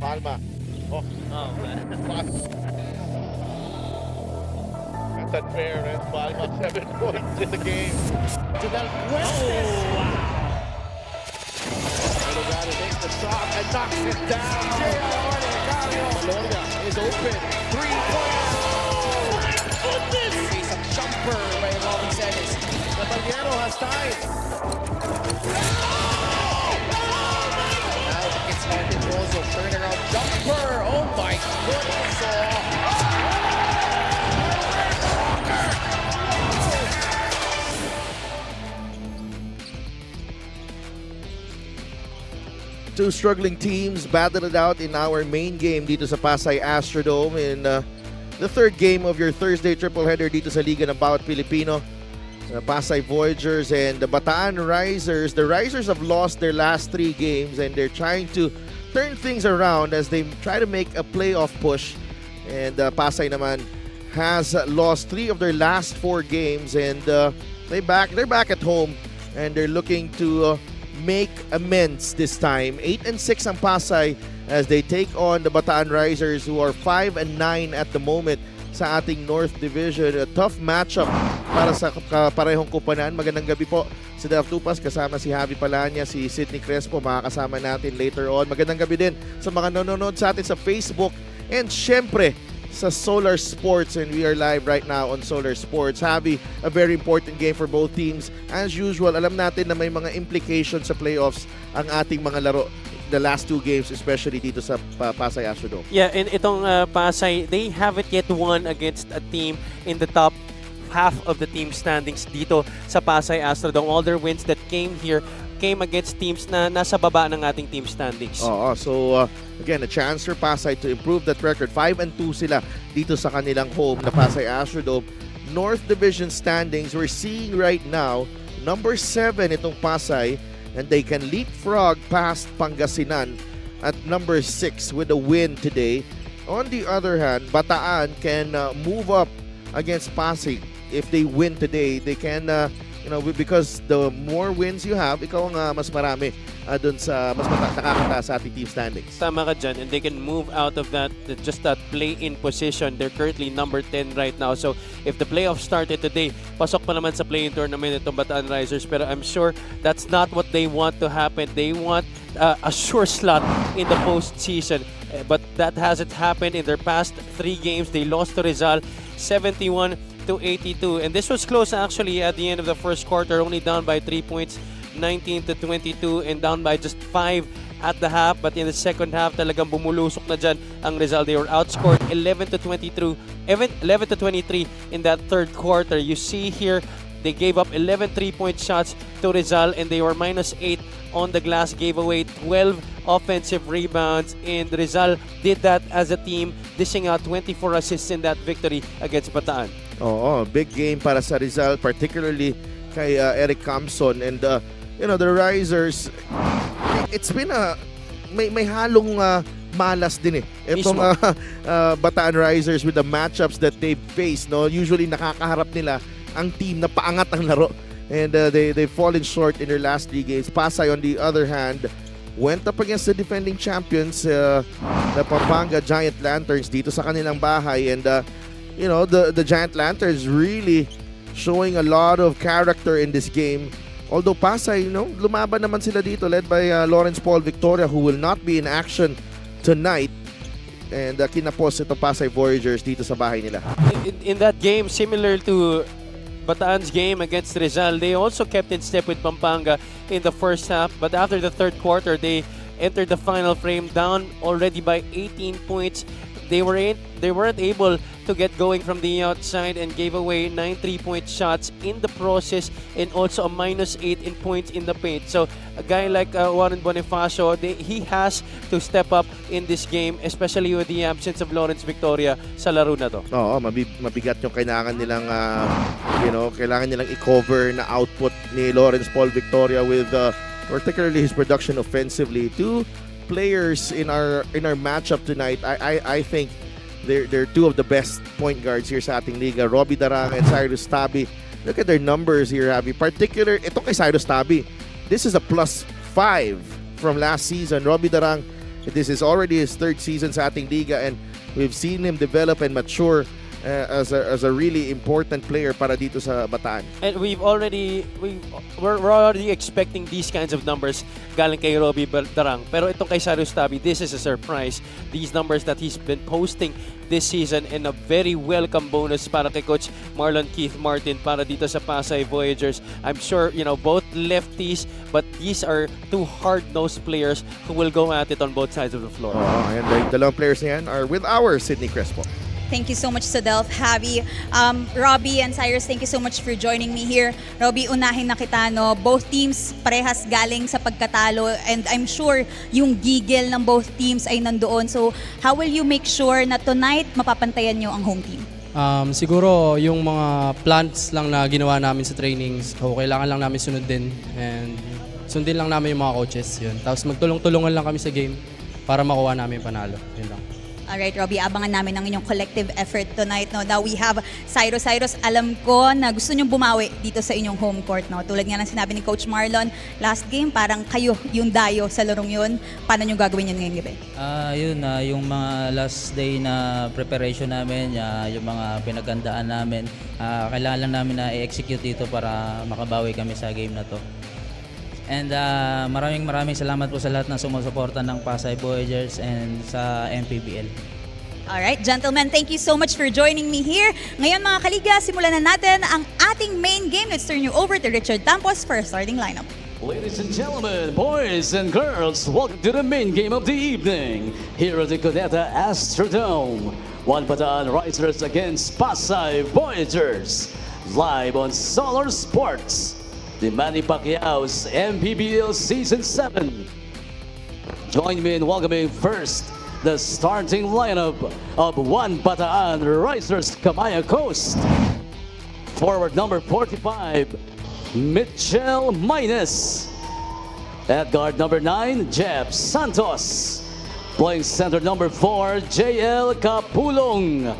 Palma. Oh, Oh, man. that's unfair, and Palma 7 points in the game. To Del Fuentes. Oh, wow. Delgado makes the stop and knocks it down. Gloria is open. Three-pointer. Oh, my goodness! He's a jumper by Robin Celis. Caballero has tied. Now it's Martin Rosso. Turnaround jumper. Oh my goodness. Two struggling teams battled it out in our main game dito sa Pasay Astrodome in the third game of your Thursday tripleheader dito sa Liga ng Bawat Pilipino. Pasay Voyagers and the Bataan Risers. The Risers have lost their last 3 games and they're trying to turn things around as they try to make a playoff push. And Pasay naman has lost 3 of their last 4 games and they're back at home and they're looking to make amends this time. 8-6 ang Pasay as they take on the Bataan Risers who are 5-9 at the moment sa ating North Division. A tough matchup para sa parehong kupanan. Magandang gabi po sa Delf Tupas, kasama si Javi Palanya, si Sidney Crespo, makakasama natin later on. Magandang gabi din sa mga nanonood sa atin sa Facebook and syempre sa Solar Sports, and we are live right now on Solar Sports. Javi, a very important game for both teams. As usual, alam natin na may mga implications sa playoffs ang ating mga laro the last 2 games, especially dito sa Pasay Astrodome. Yeah, and itong Pasay, they haven't yet won against a team in the top half of the team standings dito sa Pasay Astrodome. All their wins that came here came against teams na nasa baba ng ating team standings. So again, a chance for Pasay to improve that record. 5-2 sila dito sa kanilang home na Pasay Astrodome. North Division standings, we're seeing right now, number 7 itong Pasay, and they can leapfrog past Pangasinan at number 6 with a win today. On the other hand, Bataan can move up against Pasay. If they win today, they can because the more wins you have, ikaw ang mas marami dun sa mas nakakataas sa ating team standings. Tama ka dyan, and they can move out of that, just that play-in position. They're currently number 10 right now. So if the playoffs started today, pasok pa naman sa play-in tournament itong Bataan Risers. Pero I'm sure that's not what they want to happen. They want a sure slot in the postseason. But that hasn't happened in their past 3 games. They lost to Rizal 71-82, and this was close actually at the end of the first quarter, only down by 3 points, 19-22, and down by just 5 at the half. But in the second half, talagang bumulusok na dyan ang Rizal. They were outscored 11-23 in that third quarter. You see here, they gave up 11 3-point shots to Rizal, and they were -8 on the glass, gave away 12 offensive rebounds, and Rizal did that as a team, dishing out 24 assists in that victory against Bataan. Big game para sa Rizal, particularly kay Eric Campson, and the Risers. It's been may halong malas din itong Bataan Risers with the matchups that they faced. Usually nakakaharap nila ang team na paangat ang laro, and they've fallen short in their last 3 games. Pasay, on the other hand, went up against the defending champions, the Pampanga Giant Lanterns, dito sa kanilang bahay, and the Giant Lanterns really showing a lot of character in this game. Although Pasay, lumaban naman sila dito, led by Lawrence Paul Victoria, who will not be in action tonight, and kinapos ito Pasay Voyagers dito sa bahay nila. In that game, similar to Bataan's game against Rizal, they also kept in step with Pampanga in the first half, but after the third quarter, they entered the final frame down already by 18 points. They weren't able to get going from the outside and gave away 9 3-point shots in the process, and also a -8 in points in the paint. So a guy like Warren Bonifacio, he has to step up in this game, especially with the absence of Lawrence Victoria sa laro na to. Mabigat yung kailangan nilang kailangan nilang i-cover na output ni Lawrence Paul Victoria with particularly his production offensively. 2 players in our matchup tonight, I think they're 2 of the best point guards here sa ating liga. Robbie Darang and Cyrus Tabi. Look at their numbers here, Javi. Particular, ito kay Cyrus Tabi. This is a +5 from last season. Robbie Darang This is already his third season sa ating liga, and we've seen him develop and mature as a really important player para dito sa Bataan. And we're already expecting these kinds of numbers galing kay Robbie Darang. Pero itong kay Cyrus Tabi, this is a surprise. These numbers that he's been posting this season, and a very welcome bonus para kay Coach Marlon Keith Martin para dito sa Pasay Voyagers. I'm sure, both lefties, but these are two hard-nosed players who will go at it on both sides of the floor. And the dalawang players na yan are with our Sydney Crespo. Thank you so much, Sadelf, Javi, Robbie, and Cyrus. Thank you so much for joining me here. Robbie, unahin na kita, no? Both teams parehas galing sa pagkatalo, and I'm sure yung gigil ng both teams ay nandoon. So, how will you make sure na tonight mapapantayan nyo ang home team? Siguro yung mga plans lang na ginawa namin sa trainings, kailangan lang namin sunodin, and sundin lang namin yung mga coaches. Yun. Tapos magtulong-tulungan lang kami sa game para makuha namin yung panalo. Yun lang. Alright, Robbie, abangan namin ang inyong collective effort tonight. No? Now we have Cyrus. Cyrus, alam ko na gusto nyong bumawi dito sa inyong home court. No? Tulad nga ng sinabi ni Coach Marlon, last game, parang kayo yung dayo sa larong yun. Paano nyo gagawin yun ngayong gabi? Yung mga last day na preparation namin, yung mga pinagandaan namin, kailangan lang namin na i-execute dito para makabawi kami sa game na to. And maraming salamat po sa lahat ng sumusuporta ng Pasay Voyagers and sa MPBL. Alright, gentlemen, thank you so much for joining me here. Ngayon mga kaliga, simulan na natin ang ating main game. Let's turn you over to Richard Tampos for a starting lineup. Ladies and gentlemen, boys and girls, welcome to the main game of the evening here at the Cuneta Astrodome. One Bataan Risers against Pasay Voyagers, live on Solar Sports. The Manny Pacquiao's MPBL Season 7. Join me in welcoming first the starting lineup of One Bataan Risers Kamaya Coast. Forward number 45, Mitchell Maynes. At guard number 9, Jeff Santos. Playing center number 4, JL Capulong.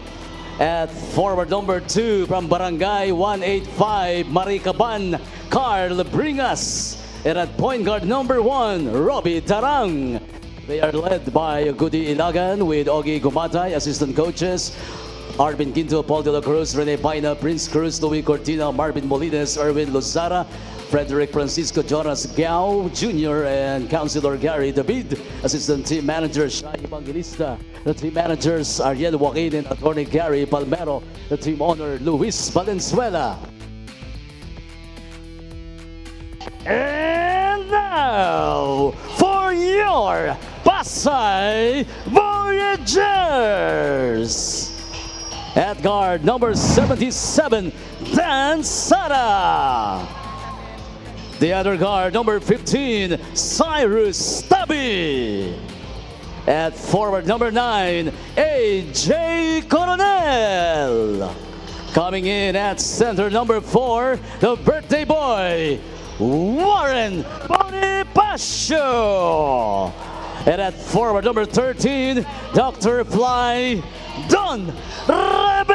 At forward number 2 from Barangay 185, Maricaban, Carl Bringas. And at point guard number 1, Robbie Darang. They are led by Goody Ilagan with Ogie Gumatay, assistant coaches. Arvin Quinto, Paul De La Cruz, Rene Baina, Prince Cruz, Louis Cortina, Marvin Molines, Erwin Lozara, Frederick Francisco Jonas Gao Jr., and Councilor Gary David, assistant team manager Shai Evangelista. The team managers Ariel Joaquin and attorney Gary Palmero. The team owner Luis Valenzuela. And now for your Pasay Voyagers. At guard number 77, Dan Sara. The other guard number 15, Cyrus Tabi. At forward number 9, AJ Coronel. Coming in at center number 4, the birthday boy, Warren Bonifacio. And at forward number 13, Dr. Fly, Don Reverente.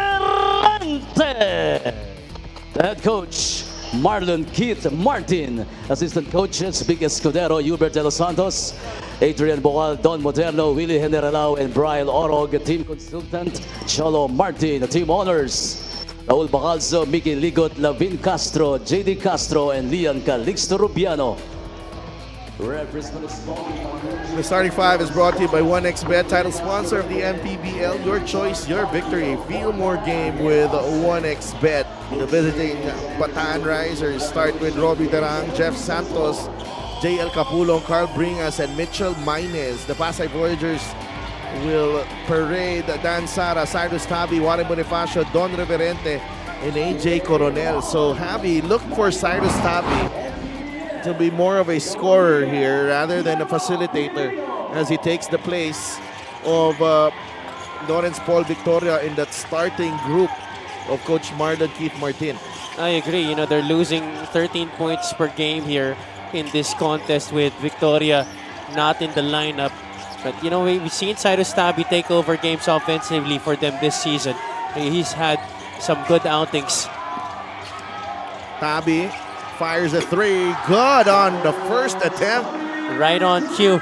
The head coach, Marlon Keith Martin. Assistant coaches, Big Escudero, Hubert De Los Santos, Adrian Bocal, Don Moderno, Willie Generalao, and Brian Orog. Team consultant, Cholo Martin. The team owners, Raul Bacalzo, Mickey Ligot, Lavin Castro, JD Castro, and Lian Calixto Rubiano. The starting five is brought to you by 1xBet, title sponsor of the MPBL. Your choice, your victory. Feel more game with 1xBet. The visiting Bataan Risers start with Robbie Darang, Jeff Santos, JL Capulong, Carl Bringas, and Mitchell Maynes. The Pasay Voyagers will parade Dan Sara, Cyrus Tabi, Warren Bonifacio, Don Reverente, and AJ Coronel. So Javi, look for Cyrus Tabi to be more of a scorer here rather than a facilitator as he takes the place of Lawrence Paul Victoria in that starting group of Coach Marlon Keith Martin. I agree. They're losing 13 points per game here in this contest with Victoria not in the lineup. But, we've seen Cyrus Tabi take over games offensively for them this season. He's had some good outings. Tabi fires a three. Good on the first attempt. Right on cue.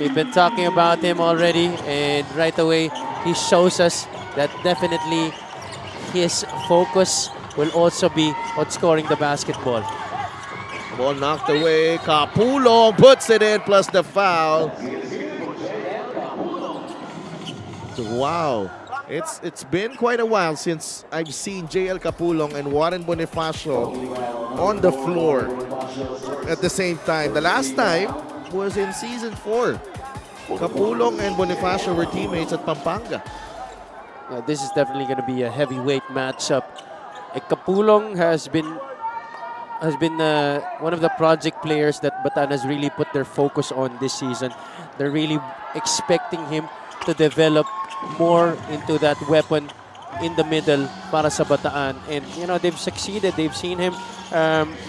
We've been talking about him already, and right away he shows us that definitely his focus will also be on scoring the basketball. Ball knocked away. Capulong puts it in plus the foul. Wow. It's been quite a while since I've seen JL Capulong and Warren Bonifacio on the floor at the same time. The last time was in season 4. Capulong and Bonifacio were teammates at Pampanga. This is definitely going to be a heavyweight matchup. Capulong has been one of the project players that Bataan has really put their focus on this season. They're really expecting him to develop more into that weapon in the middle para sa Bataan. And, you know, they've succeeded. They've seen him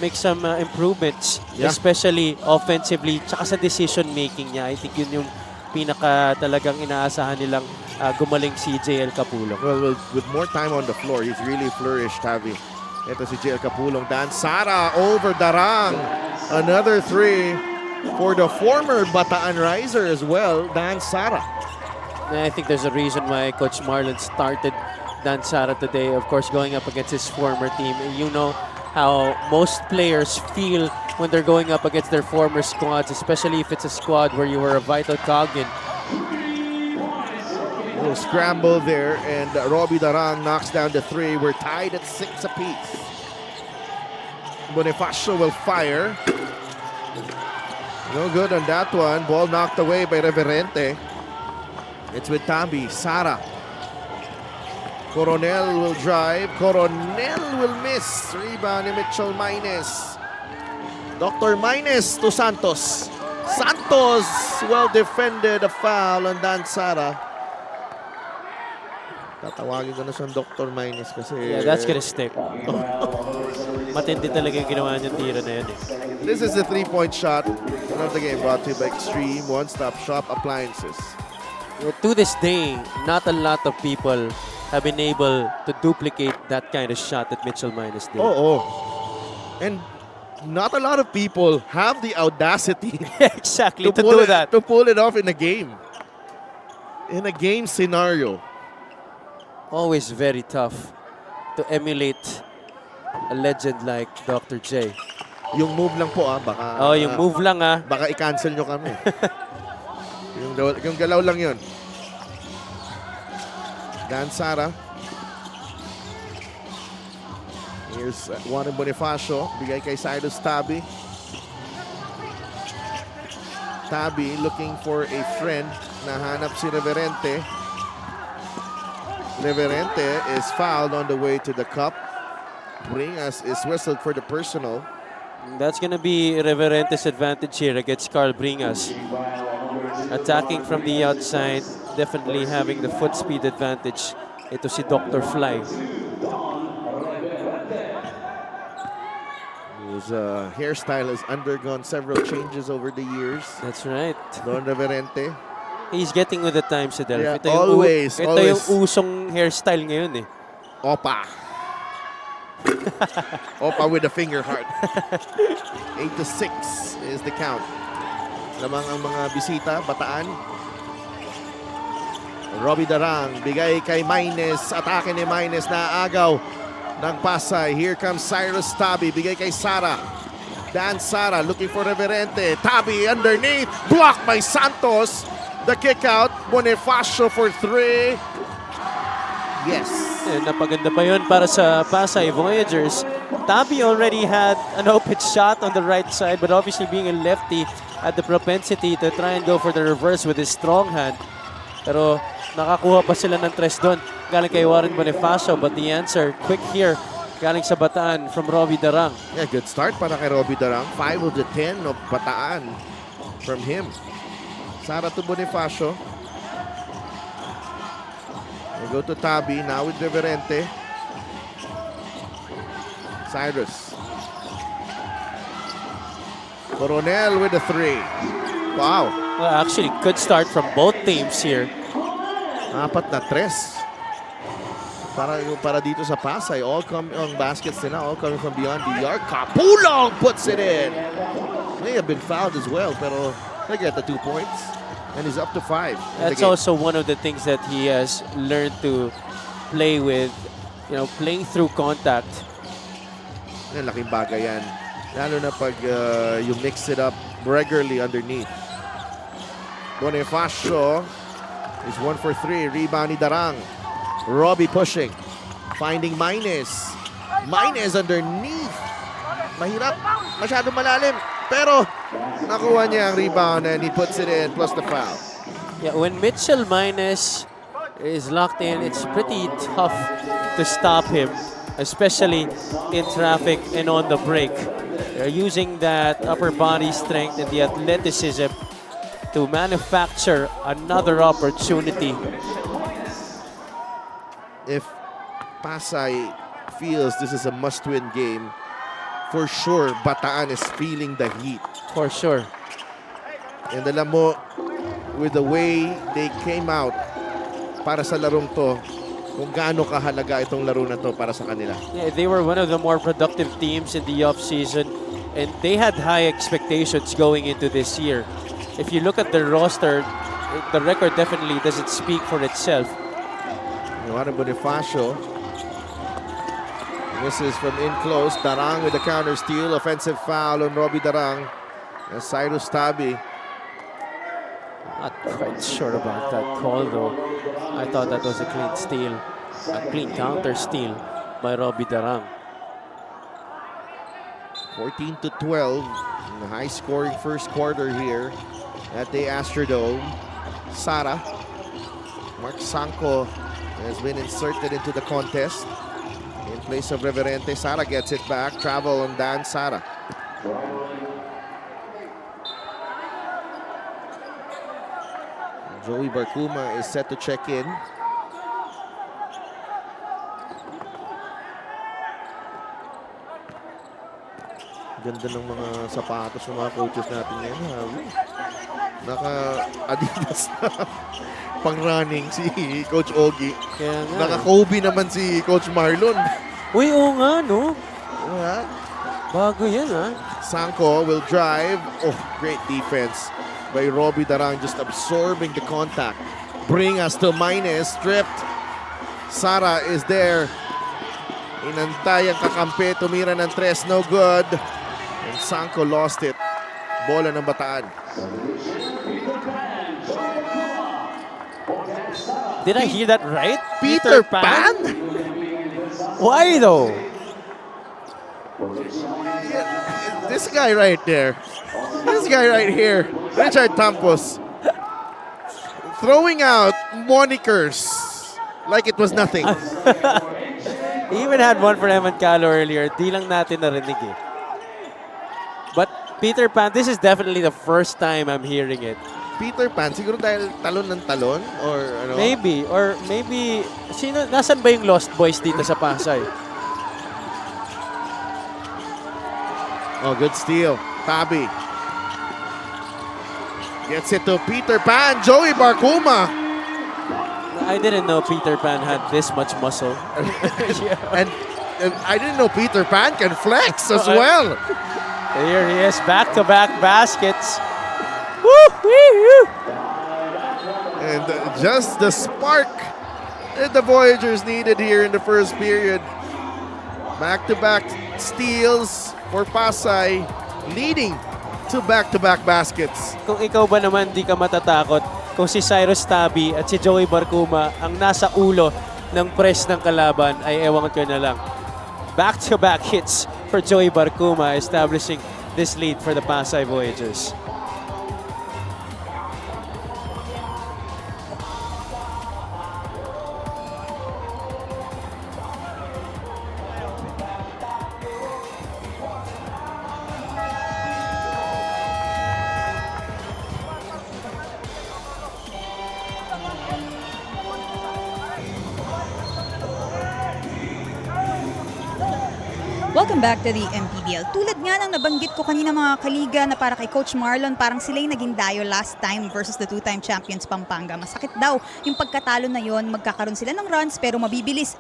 make some improvements, especially offensively, tsaka sa decision-making niya. I think yun yung pinaka talagang inaasahan nilang gumaling si JL Capulong. Well, with more time on the floor, he's really flourished, Javi. Ito si JL Capulong. Dan Sara over Darang. Another 3 for the former Bataan Riser as well, Dan Sara. I think there's a reason why Coach Marlon started Dan Sara today. Of course, going up against his former team. You know how most players feel when they're going up against their former squads, especially if it's a squad where you were a vital cog in. A little scramble there, and Robbie Darang knocks down the 3. We're tied at 6 apiece. Bonifacio will fire. No good on that one. Ball knocked away by Reverente. It's with Tabi. Sara. Coronel will drive. Coronel will miss. Rebound ni Mitchell Maines. Dr. Maines to Santos. Santos well defended. A foul on Dan Sara. Tatawagin ko na siyang Dr. Maines kasi... Yeah, that's gonna stick. Matindi talaga yung ginawa niyang tira na yun eh. This is the 3-point shot of the game brought to you by Extreme One-Stop Shop Appliances. To this day, not a lot of people have been able to duplicate that kind of shot that Mitchell Maines did. Oh. And not a lot of people have the audacity Exactly, to do that. to pull it off in a game. In a game scenario. Always very tough to emulate a legend like Dr. J. Yung move lang po baka... Oh, yung move lang Baka i-cancel nyo kami. yung galaw lang yun. Dan Sara. Here's Juan Bonifacio. Bigay kay Cyrus Tabi. Tabi looking for a friend. Nahanap si Reverente. Reverente is fouled on the way to the cup. Bringas is whistled for the personal. That's gonna be Reverente's advantage here against Carl Bringas. Attacking from the outside, definitely having the foot speed advantage. Ito si Dr. Fly. His hairstyle has undergone several changes over the years. That's right. Don Reverente. He's getting with the times, Adel. Yeah, ito yung, always. Ito yung usong hairstyle ngayon eh. Opa. Opa with a finger heart. 8-6 is the count. Lamang ang mga bisita, Bataan. Robbie Darang, bigay kay Maines. Atake ni Maines na agaw ng Pasay. Here comes Cyrus Tabi, bigay kay Sara. Dan Sara looking for Reverente. Tabi underneath, blocked by Santos. The kick out, Bonifacio for 3. Yes. Napaganda pa yun para sa Pasay Voyagers. Tabi already had an open shot on the right side, but obviously being a lefty, had the propensity to try and go for the reverse with his strong hand. Pero nakakuha pa sila ng tres doon galing kay Warren Bonifacio, but the answer, quick here, galing sa Bataan from Robbie Darang. Yeah, good start para kay Robbie Darang. 5 of the 10 of Bataan from him. Sara to Bonifacio. They go to Tabi, now with Reverente. Cyrus. Coronel with a 3. Wow. Well, actually, good start from both teams here. 4 na 3. Para dito sa Pasay, all coming on baskets nila, all coming from beyond the arc. Capulong puts it in. May have been fouled as well, pero they get the 2 points. And he's up to 5. That's also one of the things that he has learned to play with, you know, playing through contact. Laking bagay yan. Lalo na pag you mix it up regularly underneath. Bonifacio is 1 for 3. Rebound ni Darang. Robbie pushing. Finding Maines. Maines underneath. Mahirap. Masyado malalim. Pero nakuha niya ang rebound and he puts it in plus the foul. Yeah, when Mitchell Maines is locked in, it's pretty tough to stop him, especially in traffic and on the break. They're using that upper body strength and the athleticism to manufacture another opportunity. If Pasay feels this is a must-win game, for sure, Bataan is feeling the heat. For sure. And alam mo, with the way they came out para sa larong to, kung gaano kahalaga itong laro na to para sa kanila. Yeah, they were one of the more productive teams in the offseason, and they had high expectations going into this year. If you look at the roster, the record definitely doesn't speak for itself. Juan Bonifacio misses from in close. Darang with the counter steal. Offensive foul on Robbie Darang. And Cyrus Tabi. Not quite sure about that call though. I thought that was a clean steal. A clean counter steal by Robbie Darang. 14-12 in the high-scoring first quarter here at the Astrodome. Sara. Mark Sanko has been inserted into the contest. In place of Reverente, Sara gets it back. Travel on Dan Sara. Joey Barcuma is set to check in. Ganda ng mga sapatos ng mga coaches natin ngayon. Naka-Adidas na pang-running si Coach Ogie. Kaya nga. Naka-Kobe naman si Coach Marlon. Uy, oo nga, no? Yeah. Bago yan, ha? Sanko will drive. Oh, great defense by Robbie Darang, just absorbing the contact. Bring us to minus. Stripped. Sara is there. Inantay ang kakampi. Tumira ng 3. No good. And Sanko lost it. Bola ng Bataan. Did I hear that right? Peter Pan? Why though? This guy right there. This guy right here. Richard Tampos. Throwing out monikers like it was nothing. He even had one for Evan Calo earlier. Di lang natin narinig eh. But Peter Pan, this is definitely the first time I'm hearing it. Peter Pan, siguro dahil talon ng talon? Or ano? Maybe. Or maybe, nasan ba yung Lost Boys dito sa Pasay? Oh, good steal. Tabi. Gets it to Peter Pan. Joey Barcuma. I didn't know Peter Pan had this much muscle. And I didn't know Peter Pan can flex as well. Here he is, back-to-back baskets. Woo, woo, woo. And just the spark that the Voyagers needed here in the first period. Back-to-back steals for Pasay, leading to back-to-back baskets. Kung ikaw ba naman di ka matatakot kung si Cyrus Tabi at si Joey Barcuma ang nasa ulo ng press ng kalaban, ay ewan ko na lang. Back-to-back hits for Joey Barcuma, establishing this lead for the Pasay Voyagers. Welcome back to the MPBL. Tulad nga ng nabanggit ko kanina mga kaliga na para kay Coach Marlon, parang sila'y naging dayo last time versus the two-time champions Pampanga. Masakit daw yung pagkatalo na yon, magkakaroon sila ng runs pero mabilis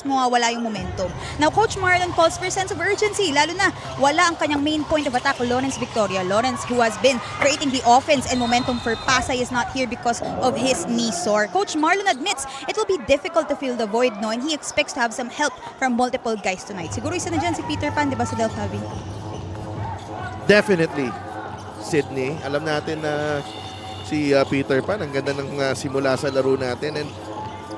mawawala yung momentum. Now, Coach Marlon calls for a sense of urgency, lalo na wala ang kanyang main point of attack, Lawrence Victoria. Lawrence, who has been creating the offense and momentum for Pasay, is not here because of his knee sore. Coach Marlon admits it will be difficult to fill the void, no, and he expects to have some help from multiple guys tonight. Siguro isa na dyan si Peter Pan, di ba, sa Del Javi? Definitely, Sydney. Alam natin na si Peter Pan, ang ganda ng simula sa laro natin.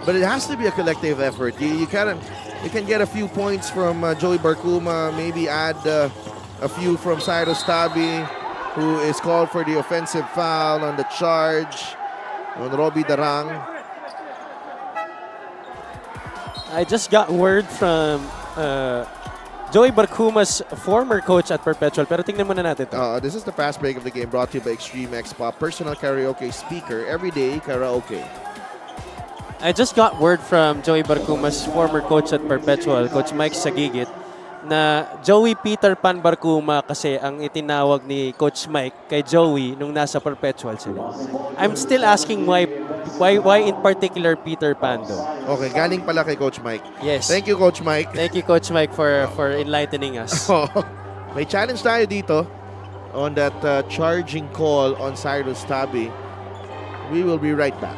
But it has to be a collective effort. You can get a few points from Joey Barcuma, maybe add a few from Cyrus Tabi, who is called for the offensive foul on the charge on Robbie Darang. I just got word from Joey Barcuma's former coach at Perpetual, pero tingnan muna natin to. This is the fast break of the game brought to you by Extreme X Pop, personal karaoke speaker, everyday karaoke. I just got word from Joey Barcuma's former coach at Perpetual, Coach Mike Sagigit, na Joey Peter Pan Barcuma kasi ang itinawag ni Coach Mike kay Joey nung nasa Perpetual sila. I'm still asking why in particular Peter Pan though. Okay, galing pala kay Coach Mike. Yes. Thank you, Coach Mike. Thank you, Coach Mike, for enlightening us. May challenge tayo dito on that charging call on Cyrus Tabi. We will be right back.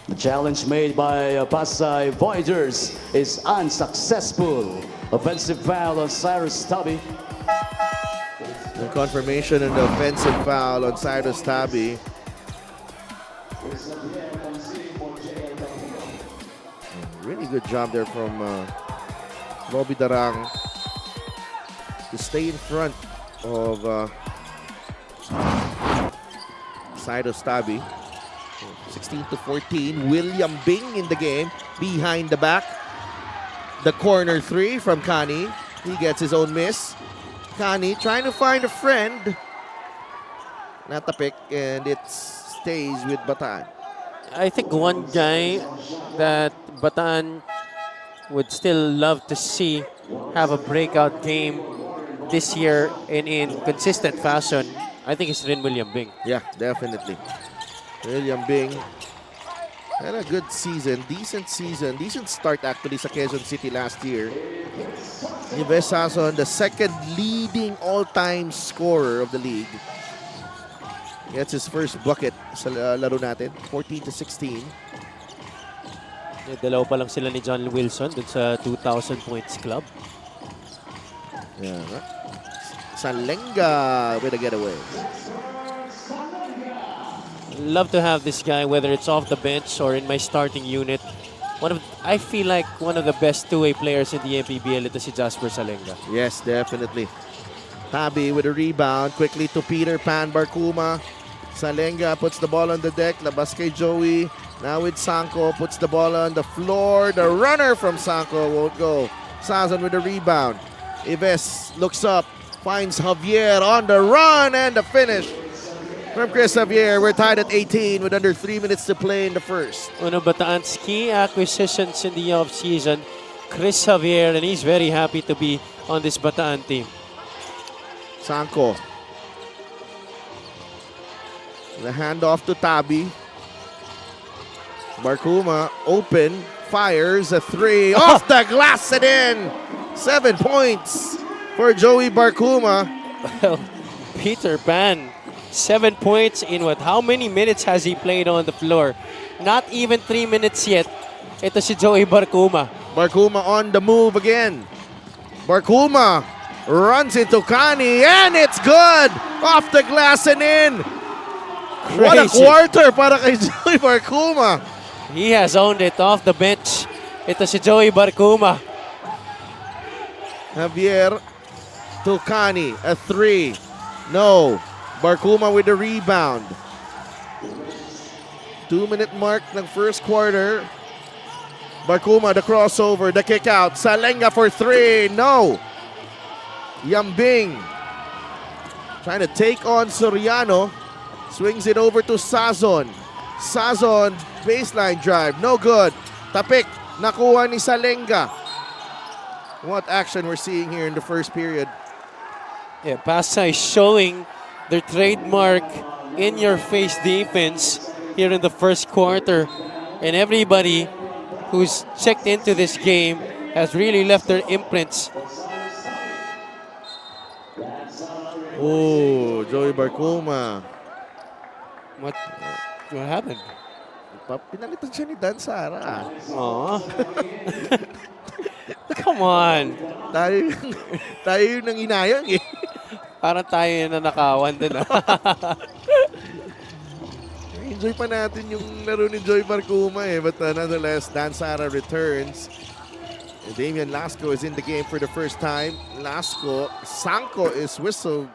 The challenge made by Pasay Voyagers is unsuccessful. Offensive foul on Cyrus Tabi. The confirmation and the offensive foul on Cyrus Tabi. Really good job there from Robbie Darang to stay in front of Cyrus Tabi. 16-14. William Bing in the game behind the back. The corner three from Kani. He gets his own miss. Kani trying to find a friend. Not the pick, and it stays with Bataan. I think one guy that Bataan would still love to see have a breakout game this year in consistent fashion, I think it's Rin William Bing. Yeah, definitely. William Bing had a good season, decent start actually sa Quezon City last year. Yves Sazon, the second leading all-time scorer of the league. Gets his first bucket sa laro natin, 14-16. Dalawa pa lang sila ni John Wilson dun sa 2,000 points club. Yeah. Salenga with a getaway. Love to have this guy, whether it's off the bench or in my starting unit. I feel like one of the best two-way players in the MPBL, ito si Jasper Salenga. Yes, definitely. Tabi with a rebound, quickly to Peter Pan Barcuma. Salenga puts the ball on the deck, labas kay Joey. Now with Sanko, puts the ball on the floor. The runner from Sanko won't go. Sazon with a rebound. Yves looks up, finds Javier on the run, and the finish from Chris Javier. We're tied at 18 with under 3 minutes to play in the first. One of Bataan's key acquisitions in the offseason, Chris Javier, and he's very happy to be on this Bataan team. Sanko. The handoff to Tabi. Barcuma open, fires a three, off the glass and in. 7 points for Joey Barcuma. Well, Peter Pan, 7 points in what? How many minutes has he played on the floor? Not even 3 minutes yet. Ito si Joey Barcuma. Barcuma on the move again. Barcuma runs into Kani, and it's good! Off the glass and in! What a Crazy. quarter para kay Joey Barcuma. He has owned it off the bench. Ito si Joey Barcuma. Javier to Kani, a 3. No. Barcuma with the rebound. 2-minute mark ng first quarter. Barcuma, the crossover, the kick out. Salenga for 3. No. Yambing trying to take on Soriano. Swings it over to Sazon. Sazon, baseline drive. No good. Tapik, nakuha ni Salenga. What action we're seeing here in the first period. Yeah, Pasay showing their trademark in-your-face defense here in the first quarter. And everybody who's checked into this game has really left their imprints. Oh, Joey Barcuma. What happened? Pinalitan siya ni Dan Sara. Aw. Come on. Tayo yung nanginayang eh. Parang tayo yung nanakawan din. Enjoy pa natin yung laro ni Joey Barcuma eh. But nonetheless, Dan Sara returns. And Damian Lasco is in the game for the first time. Sanko is whistled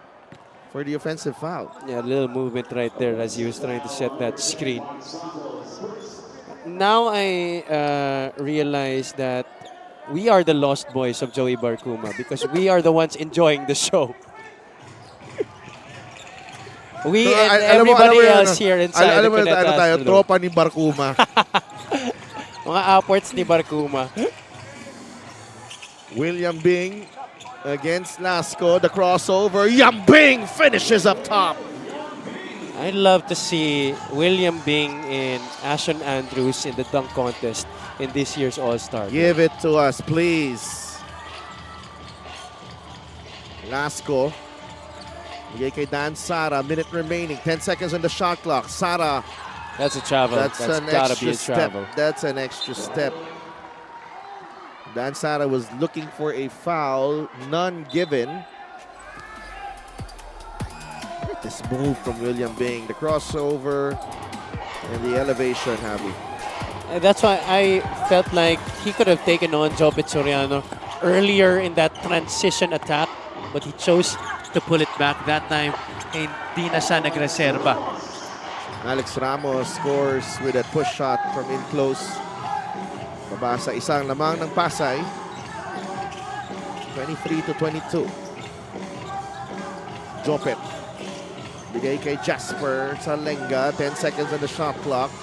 for the offensive foul. Yeah, a little movement right there as he was trying to set that screen. Now I realize that we are the lost boys of Joey Barcuma because we are the ones enjoying the show. We So, and alam mo everybody yun, else here inside alam the mo, Cuneta tayo, Astrodome. tropa ni Barcuma. Mga upwards ni Barcuma. William Bing against Lasco. The crossover. Yam Bing finishes up top. I'd love to see William Bing and Ashon Andrews in the dunk contest in this year's All-Star. Give it to us, please. Lasco. Bigay kay Dan Sara. Minute remaining. 10 seconds on the shot clock. Sara. That's a travel. That's an gotta extra be a step. travel. That's an extra step. Dan Sara was looking for a foul. None given. This move from William Bing. The crossover and the elevation, Javi. And that's why I felt like he could have taken on Jopit Soriano earlier in that transition attack, but he chose to pull it back that time. Hindi na siya nagreserba. Alex Ramos scores with a push shot from in close. Babasa isang lamang ng Pasay. 23-22. Jopet. Bigay kay Jasper Salenga. 10 seconds on the shot clock.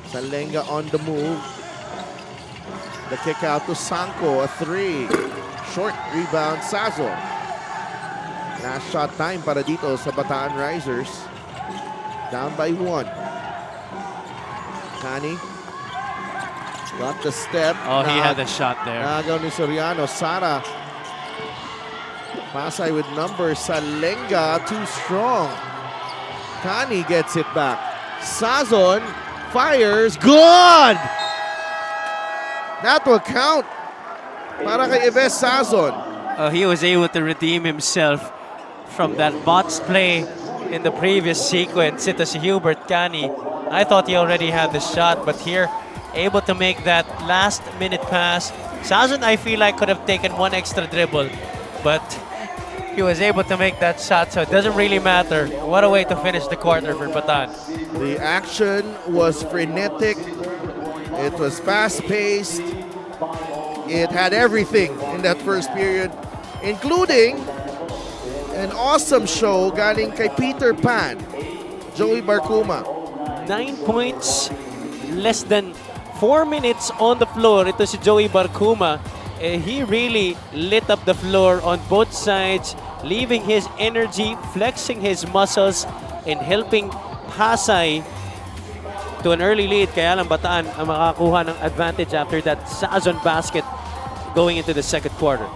Salenga on the move. The kick out to Sanko. A 3. Short rebound, Sazon. Last shot time para dito sa Bataan Risers. Down by 1. Kani. Got the step. Oh, he had a shot there. Nagaw ni Soriano. Sara. Pasay with numbers. Salenga too strong. Kani gets it back. Sazon fires. Good! That will count para kay Ives Sazon. He was able to redeem himself from that botched play in the previous sequence. Ito si Hubert Kani. I thought he already had the shot, but here, able to make that last-minute pass. Sazon, I feel like, could have taken one extra dribble, but he was able to make that shot, so it doesn't really matter. What a way to finish the quarter for Bataan. The action was frenetic. It was fast-paced. It had everything in that first period, including an awesome show galing kay Peter Pan, Joey Barcuma. 9 points, less than 4 minutes on the floor. Ito si Joey Barcuma. He really lit up the floor on both sides, leaving his energy, flexing his muscles, and helping Pasay to an early lead. Kaya lang Bataan ang makakuha ng advantage after that Sazon basket going into the second quarter.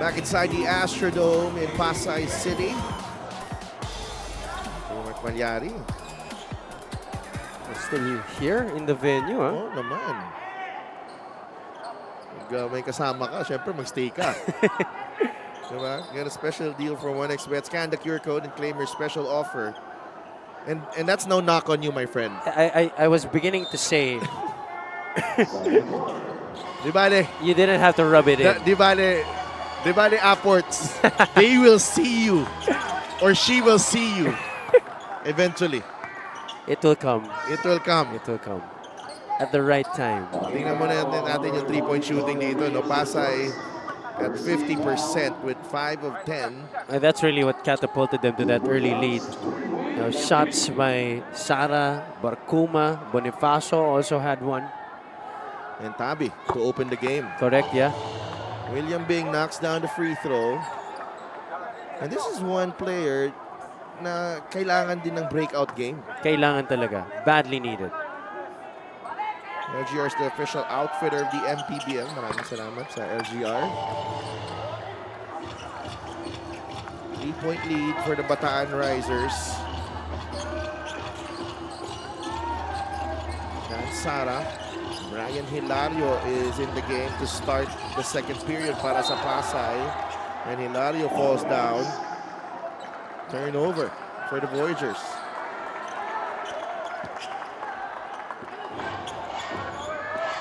Back inside the Astrodome in Pasay City. Mark Malyari. Still here in the venue, huh? Oo naman. Pag may kasama ka, syempre mag-stay ka. Diba? Get a special deal for 1xBet. Scan the QR code and claim your special offer. And that's no knock on you, my friend. I was beginning to say, Di bale, you didn't have to rub it in. di bale apports. They will see you. Or she will see you. Eventually. It will come. It will come. It will come. At the right time. Tingnan mo natin yung 3-point shooting dito. No? Pasay at 50% with 5 of 10. And that's really what catapulted them to that early lead. Now, shots by Sara, Barcuma, Bonifacio also had one. And Tabi to open the game. Correct, yeah. William Bing knocks down the free throw. And this is one player na kailangan din ng breakout game. Kailangan talaga. Badly needed. LGR is the official outfitter of the MPBL. Maraming salamat sa LGR. 3-point lead for the Bataan Risers. And Sara. Brian Hilario is in the game to start the second period para sa Pasay. And Hilario falls down. Turnover for the Voyagers.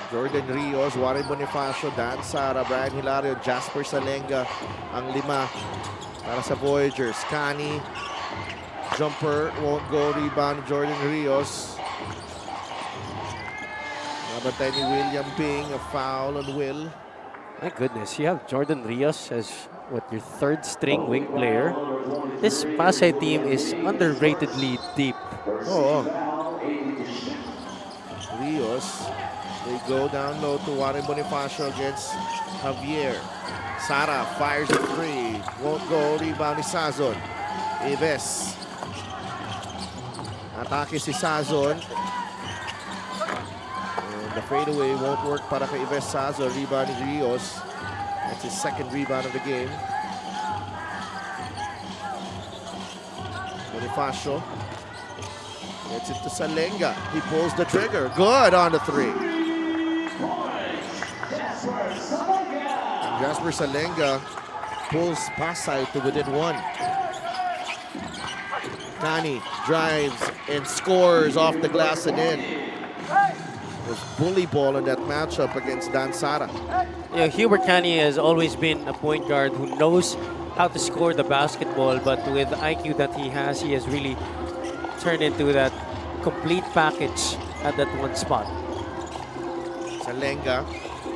Jordan Rios, Warren Bonifacio, Dan Sara, Brian Hilario, Jasper Salenga ang 5 para sa Voyagers. Kani, jumper, won't go, rebound Jordan Rios. Nabantay ni William Bing, a foul on Will. My goodness, you have Jordan Rios as what, your third string wing player. This Pasay team is underratedly deep. Oo. Rios, they go down low to Warren Bonifacio against Javier. Sara fires a 3. Won't go. Rebound ni Sazon. Ives. Atake si Sazon. And the fadeaway won't work para kay Ives Sazon. Rebound ni Rios. That's his second rebound of the game. Bonifacio gets it to Salenga. He pulls the trigger. Good on the 3. Jasper Salenga pulls Pasay to within 1. Kani drives and scores off the glass and in. It was bully ball in that matchup against Dan Sara. You know, Hubert Kani has always been a point guard who knows how to score the basketball, but with the IQ that he has really turned into that complete package at that one spot. Salenga,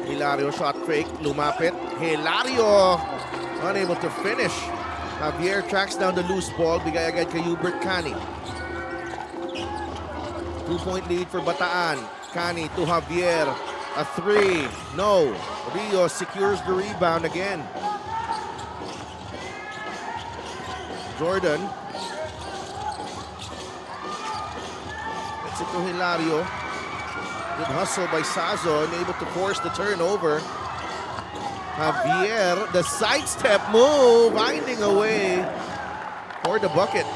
Hilario shot fake, lumapit. Hilario unable to finish. Javier tracks down the loose ball, bigay agad kay Hubert Kani. 2-point lead for Bataan. Kani to Javier, a 3, no. Rios secures the rebound again. Jordan. Gets it to Hilario. Good hustle by Sazon, able to force the turnover. Javier, the sidestep move, finding a way for the bucket.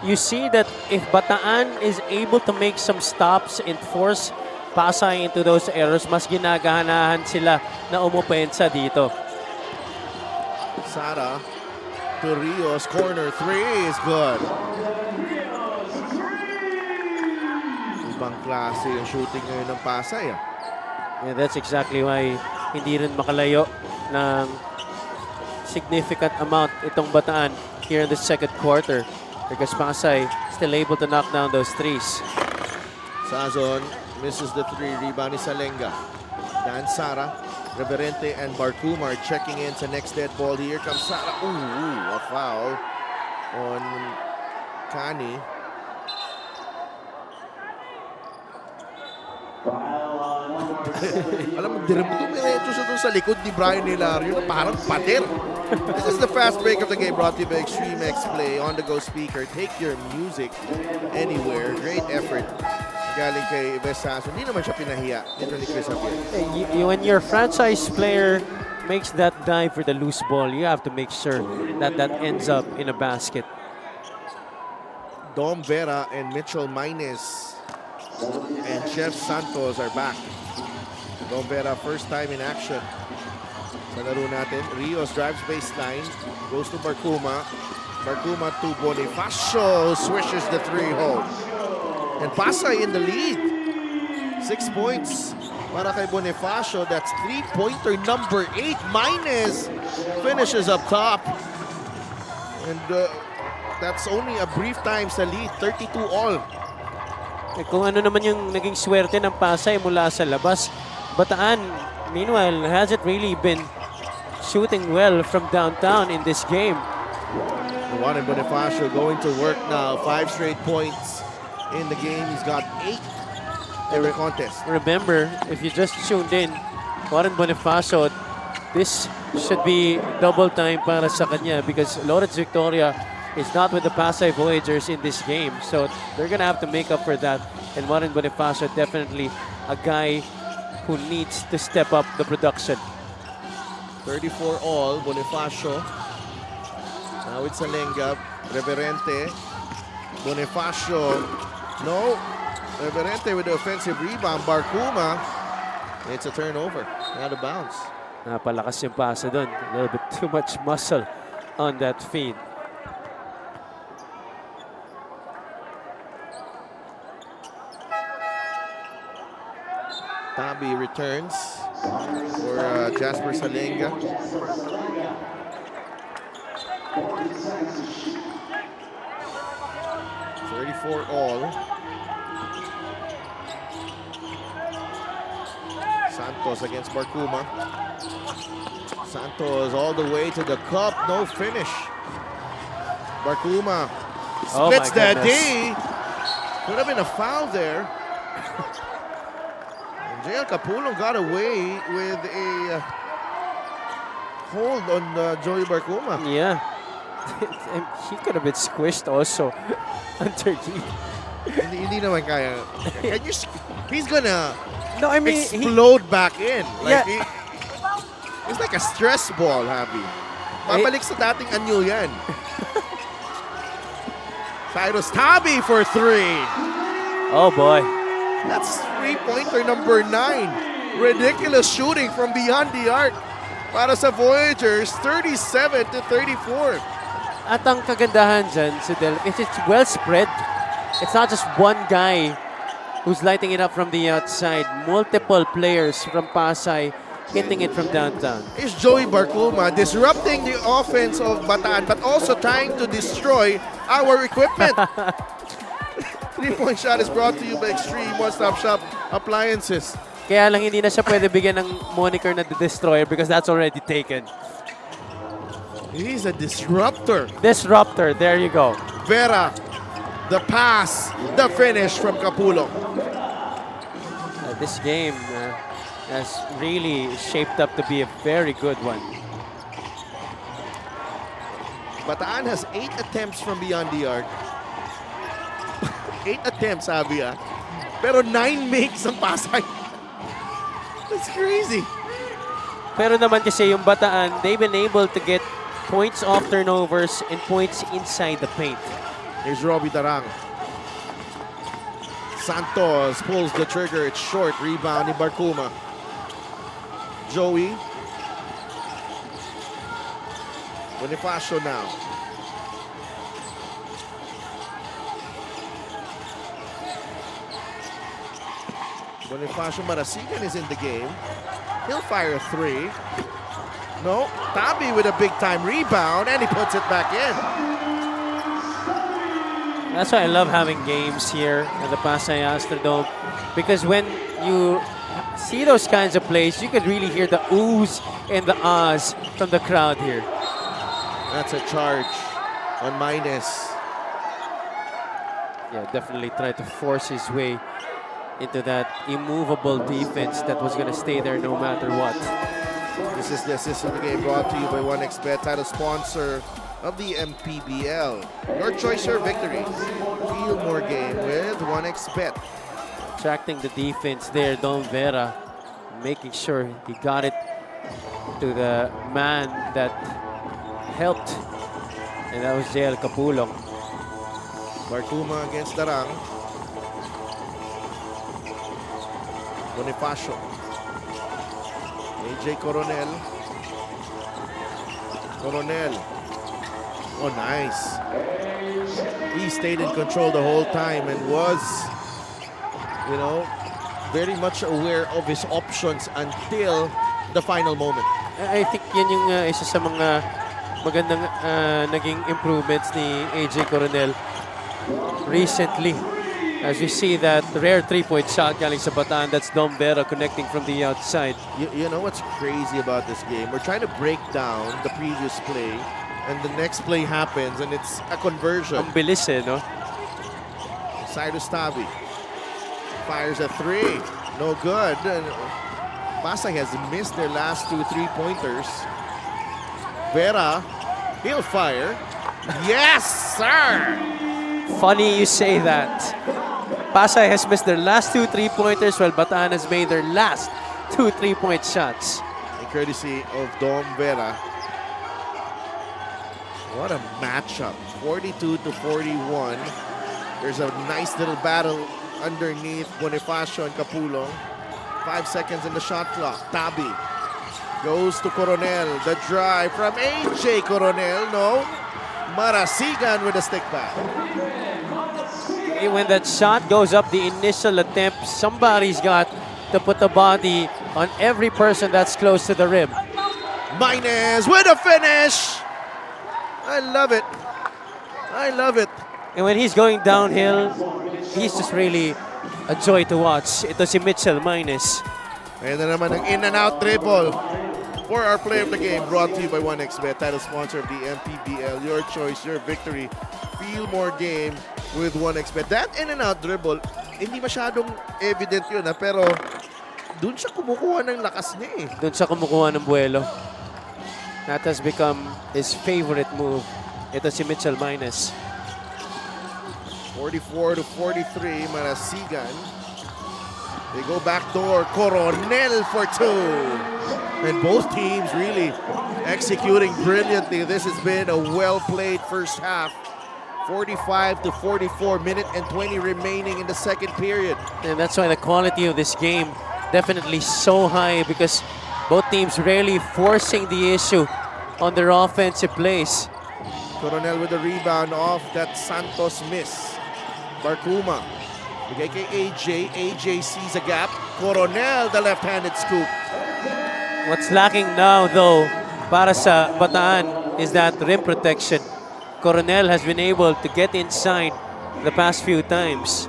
You see that if Bataan is able to make some stops and force Pasay into those errors, mas ginaganahan sila na umupensa dito. Sara to Rios, corner 3 is good. Ibang klase yung shooting ngayon ng Pasay. And that's exactly why hindi rin makalayo ng significant amount itong Bataan here in the second quarter, because Pasay still able to knock down those threes. Sazon misses the 3, rebound ni Salenga. Dan Sara, Reverente and Barcuma are checking in sa next dead ball. Here comes Sara. Ooh, a foul on Kani. Alam mo, diretso siya doon sa likod ni Brian Hilario na parang pader. This is the fast break of the game, brought to you by Extreme X Play on-the-go speaker. Take your music anywhere. Great effort. Galing kay Ives Sazon. Hindi naman siya pinahiya. Dito ni Chris Javier. When your franchise player makes that dive for the loose ball, you have to make sure that that ends up in a basket. Dom Vera and Mitchell Maines and Jeff Santos are back. Dom Vera, first time in action sa laro natin. Rios drives baseline, goes to Barcuma. Barcuma to Bonifacio, swishes the three home. And Pasay in the lead. 6 points para kay Bonifacio. That's three-pointer number 8. Maines finishes up top. And that's only a brief time sa lead. 32 all. Eh, kung ano naman yung naging swerte ng Pasay mula sa labas, Bataan, meanwhile, hasn't really been shooting well from downtown in this game. Juan and Bonifacio going to work now. 5 straight points in the game. He's got 8 every contest. Remember, if you just tuned in, Warren Bonifacio, this should be double time para sa kanya because Lawrence Victoria is not with the Pasay Voyagers in this game. So they're gonna have to make up for that. And Warren Bonifacio, definitely a guy who needs to step up the production. 34 all, Bonifacio. Now it's Alenga, Reverente. Bonifacio, no. Reverente with the offensive rebound. Barcuma, it's a turnover, out of bounds. Napalakas yung pasa doon. A little bit too much muscle on that feed. Tabi returns for Jasper Salenga. .34 all. Santos against Barcuma. Santos all the way to the cup, no finish. Barcuma splits that D. Could have been a foul there. JL Capulong got away with a hold on Joey Barcuma. Yeah. He could have been squished also underneath. Hindi naman kaya. Can you, he's gonna No, I mean, explode back in. Like Yeah. it's like a stress ball, Happy. Babalik sa dating anyo yan. Cyrus Tabi for 3. Oh boy. That's three-pointer number 9. Ridiculous shooting from beyond the arc. Para sa Voyagers, 37-34. At ang kagandahan dyan, Sidel, is it's well spread. It's not just one guy who's lighting it up from the outside. Multiple players from Pasay hitting it from downtown. Is Joey Barcuma disrupting the offense of Bataan but also trying to destroy our equipment. 3-point shot is brought to you by Extreme One-Stop Shop Appliances. Kaya lang hindi na siya pwede bigyan ng moniker na The Destroyer because that's already taken. He's a disruptor. Disruptor, there you go. Vera, the pass, the finish from Capulong. This game has really shaped up to be a very good one. Bataan has 8 attempts from beyond the arc. 8 attempts, sabi pero 9 makes ang Pasay. That's crazy. Pero naman kasi yung Bataan, they've been able to get points off turnovers and points inside the paint. Here's Robbie Darang. Santos pulls the trigger. It's short. Rebound ni Barcuma. Joey. Bonifacio now. Bonifacio Marasigan is in the game. He'll fire a 3. No. Tabi with a big-time rebound, and he puts it back in. That's why I love having games here at the Pasay Astrodome because when you see those kinds of plays, you could really hear the oohs and the ahs from the crowd here. That's a charge on Maines. Yeah, definitely tried to force his way into that immovable defense that was going to stay there no matter what. This is the assist of the game brought to you by 1xBet, title sponsor of the MPBL. Your choice, your victory. Feel more game with 1xBet. Attracting the defense there, Don Vera, making sure he got it to the man that helped, and that was JL Capulong. Bartuma against Darang. Bonifacio. AJ Coronel. Coronel. Oh, nice. He stayed in control the whole time and was, you know, very much aware of his options until the final moment. I think yan yung isa sa mga magandang naging improvements ni AJ Coronel recently. As we see that rare three-point shot galing sa Bataan, that's Dom Vera connecting from the outside. You know what's crazy about this game? We're trying to break down the previous play, and the next play happens, and it's a conversion. Ang bilis no? Cyrus Tavi fires a three. No good. And Pasay has missed their last 2 3-pointers. Vera, he'll fire. Yes, sir! Funny you say that. Pasay has missed their last 2 3-pointers while Bataan has made their last 2 3-point shots. And courtesy of Dom Vera. What a matchup. 42 to 41. There's a nice little battle underneath Bonifacio and Capulong. 5 seconds in the shot clock. Tabi goes to Coronel. The drive from AJ Coronel. No. Marasigan with a stick back. When that shot goes up, the initial attempt, somebody's got to put the body on every person that's close to the rim. Maynez with a finish. I love it. I love it. And when he's going downhill, he's just really a joy to watch. Ito si Mitchell Maynez. And na naman ang in and out triple for our play of the game, brought to you by 1xBet, title sponsor of the MPBL. Your choice, your victory. Feel more game with 1xBet. That in and out dribble, hindi masyadong evident yun, pero dun siya kumukuha ng lakas niya eh. Doon siya kumukuha ng buwelo. That has become his favorite move. Ito si Mitchell Maynez. 44 to 43, Marasigan. They go back door, Coronel for 2. And both teams really executing brilliantly. This has been a well-played first half. 45 to 44, minute and 20 remaining in the second period. And that's why the quality of this game definitely so high, because both teams really forcing the issue on their offensive plays. Coronel with the rebound off that Santos miss. Barcuma. Bigay kay AJ. AJ sees a gap. Coronel, the left-handed scoop. What's lacking now, though, para sa Bataan is that rim protection. Coronel has been able to get inside the past few times.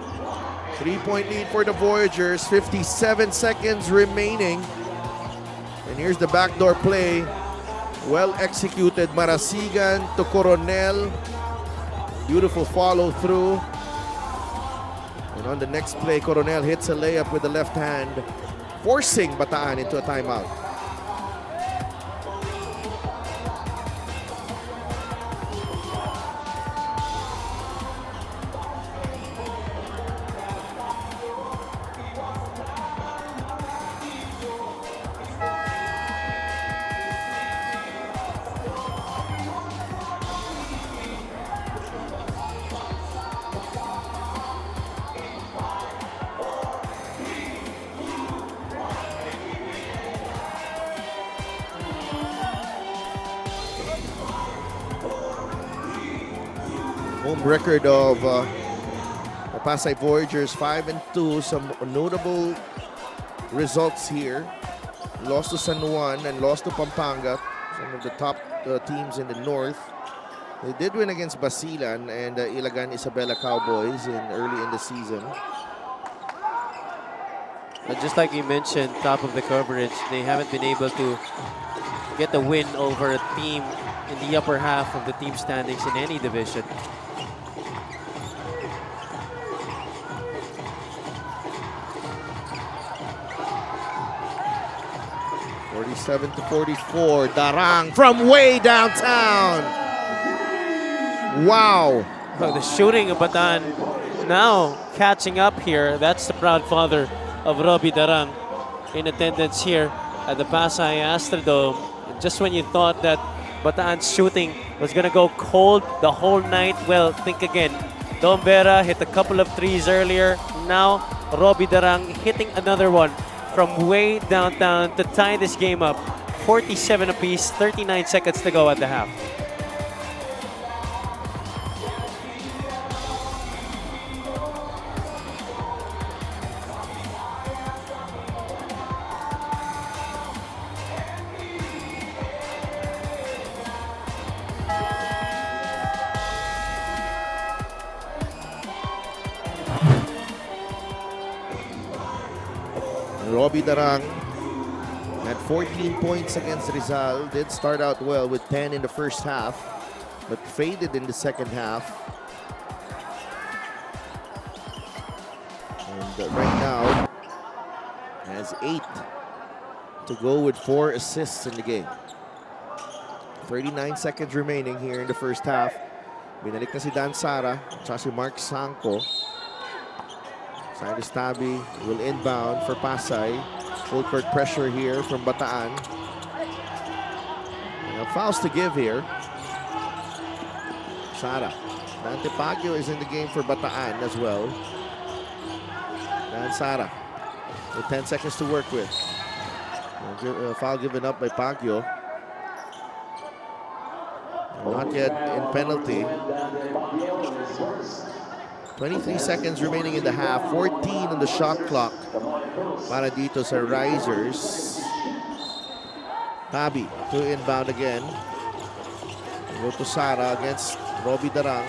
3-point lead for the Voyagers. 57 seconds remaining. And here's the backdoor play. Well executed. Marasigan to Coronel. Beautiful follow through. And on the next play, Coronel hits a layup with the left hand, forcing Bataan into a timeout. Home record of the Pasay Voyagers, 5-2. Some notable results here. Lost to San Juan and lost to Pampanga, some of the top teams in the north. They did win against Basilan and Ilagan Isabela Cowboys early in the season. But just like you mentioned, top of the coverage, they haven't been able to get a win over a team in the upper half of the team standings in any division. 47 to 44. Darang from way downtown. Wow. The shooting of Bataan now catching up here. That's the proud father of Robbie Darang in attendance here at the Pasay Astrodome. just when you thought that Bataan's shooting was going to go cold the whole night, well, think again. Dombera hit a couple of threes earlier. Now, Robbie Darang hitting another one from way downtown to tie this game up. 47 apiece, 39 seconds to go at the half. Robbie Darang had 14 points against Rizal. Did start out well with 10 in the first half, but faded in the second half. And right now has 8 to go with 4 assists in the game. 39 seconds remaining here in the first half. Binalik na si Dan Sara, tsaka si Mark Sanko. Cyrus Tabi will inbound for Pasay. Full court pressure here from Bataan. Fouls to give here. Sara. Dante Pagio is in the game for Bataan as well. Dan Sara with 10 seconds to work with. Foul given up by Pagio. Not yet in penalty. 23 seconds remaining in the half. 14 on the shot clock para dito sa Risers. Tabi to inbound again. Go to Sara against Robbie Darang.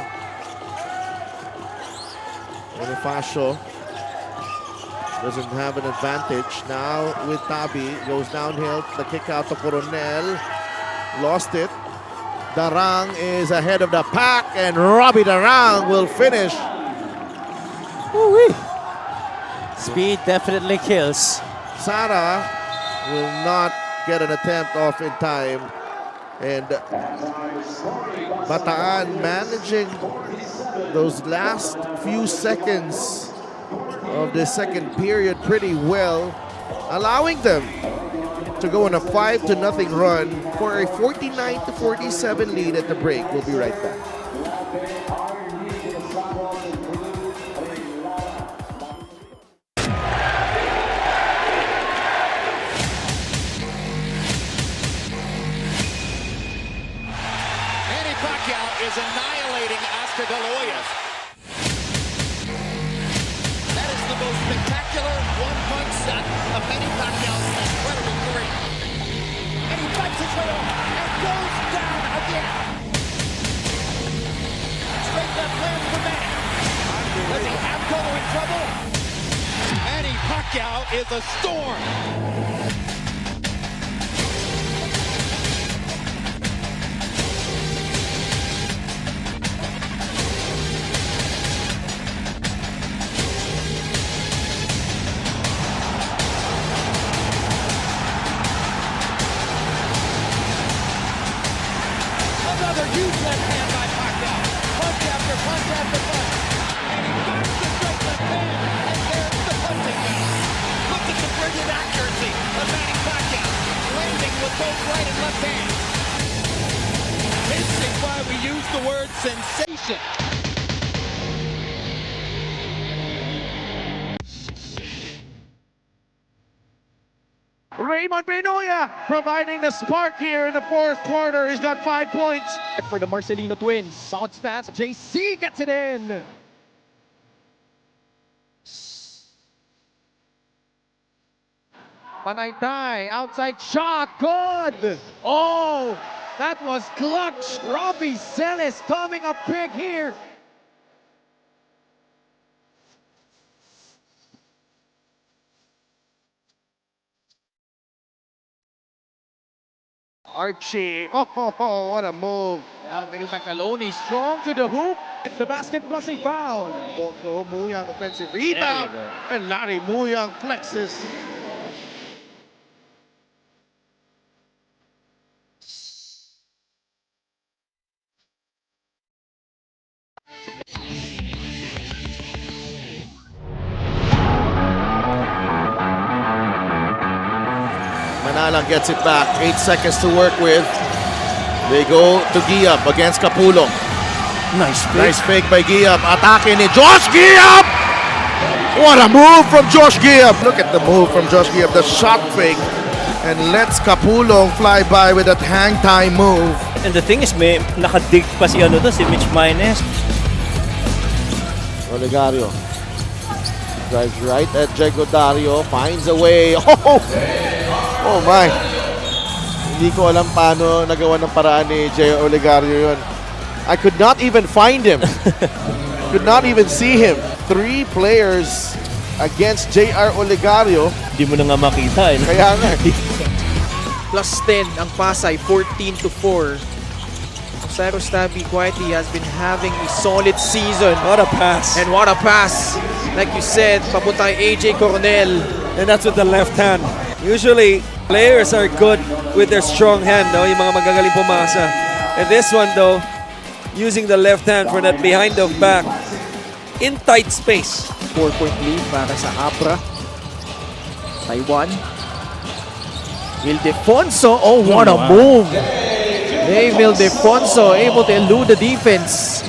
Bonifacio doesn't have an advantage. Now with Tabi, goes downhill. The kick out to Coronel. Lost it. Darang is ahead of the pack, and Robbie Darang will finish. Woo-wee. Speed definitely kills. Sara will not get an attempt off in time. And Bataan managing those last few seconds of the second period pretty well, allowing them to go on a 5-0 run for a 49-47 lead at the break. We'll be right back. Is annihilating Oscar De La Hoya. That is the most spectacular one-punch set of Manny Pacquiao's incredible career. And he fights his way off and goes down again. Straight left hand for Manny. Does he have Cotto in trouble? Manny Pacquiao is a storm. Another huge left hand by Pacquiao. Punch after punch after punch. And he backs the straight left hand. And there's the punching now. Look at the brilliant accuracy of Manny Pacquiao. Landing with both right and left hands. This is why we use the word sensation. Raymond Benoya providing the spark here in the fourth quarter. He's got 5 points. For the Marcelino twins. Solid pass. JC gets it in. Panaytay, outside shot, good! Oh, that was clutch! Robbie Celis coming up big here. Archie, oh, what a move. Alvin Macaloni strong to the hoop. The basket plus a foul. Boto Muyang offensive rebound. And Larry Muyang flexes. Manalang gets it back. 8 seconds to work with. They go to Giab against Capulong. Nice fake by Giab. Atake ni Josh Giab! What a move from Josh Giab! Look at the move from Josh Giab. The shot fake. And lets Capulong fly by with that hang time move. And the thing is, may nakadig pa si si Mitch Maynes. Olegario drives right at Jego Dario, finds a way. Oh my! Hindi ko alam paano nagawa ng paraan ni Jego Olegario yun. I could not even find him. Could not even see him. 3 players against JR Olegario. Hindi mo na nga makita. Kaya nga. Plus 10 ang Pasay, 14-4. Cyrus Tabi quietly has been having a solid season. What a pass. And what a pass. Like you said, papunta kay AJ Coronel. And that's with the left hand. Usually, players are good with their strong hand, no? Yung mga magagaling pumasa. And this one, though, using the left hand for that behind the back in tight space. 4-point lead para sa Abra. Taiwan. Ildefonso, oh what a move! Dave Ildefonso able to elude the defense.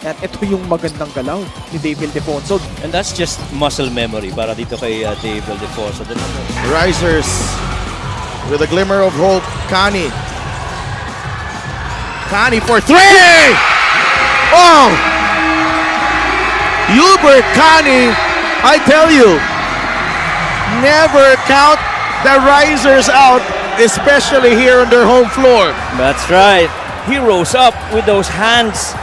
At ito yung magandang galaw ni Dave Ildefonso. And that's just muscle memory para dito kay Dave Ildefonso. Risers with a glimmer of hope. Kani. Kani for 3! Oh! Hubert Kani, I tell you, never count the Risers out, especially here on their home floor. That's right. He rose up with those hands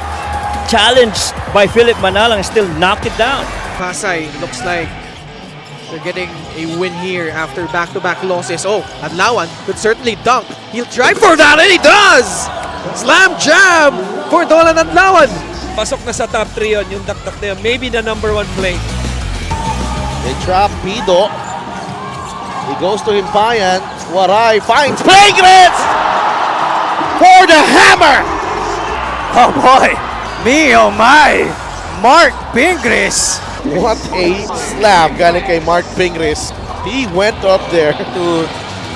challenged by Philip Manalang and still knocked it down. Pasay looks like they're getting a win here after back-to-back losses. Oh, Adlawan could certainly dunk. He'll try for that and he does! Slam jam for Dolan Adlawan. Pasok na sa top 3 yun, yung dakdak na yun. Maybe the number 1 play. They trap Pido. He goes to Himpayan. Waray finds Pingris for the hammer. Oh boy! Me, oh my! Mark Pingris! What a slam galing kay Mark Pingris. He went up there. To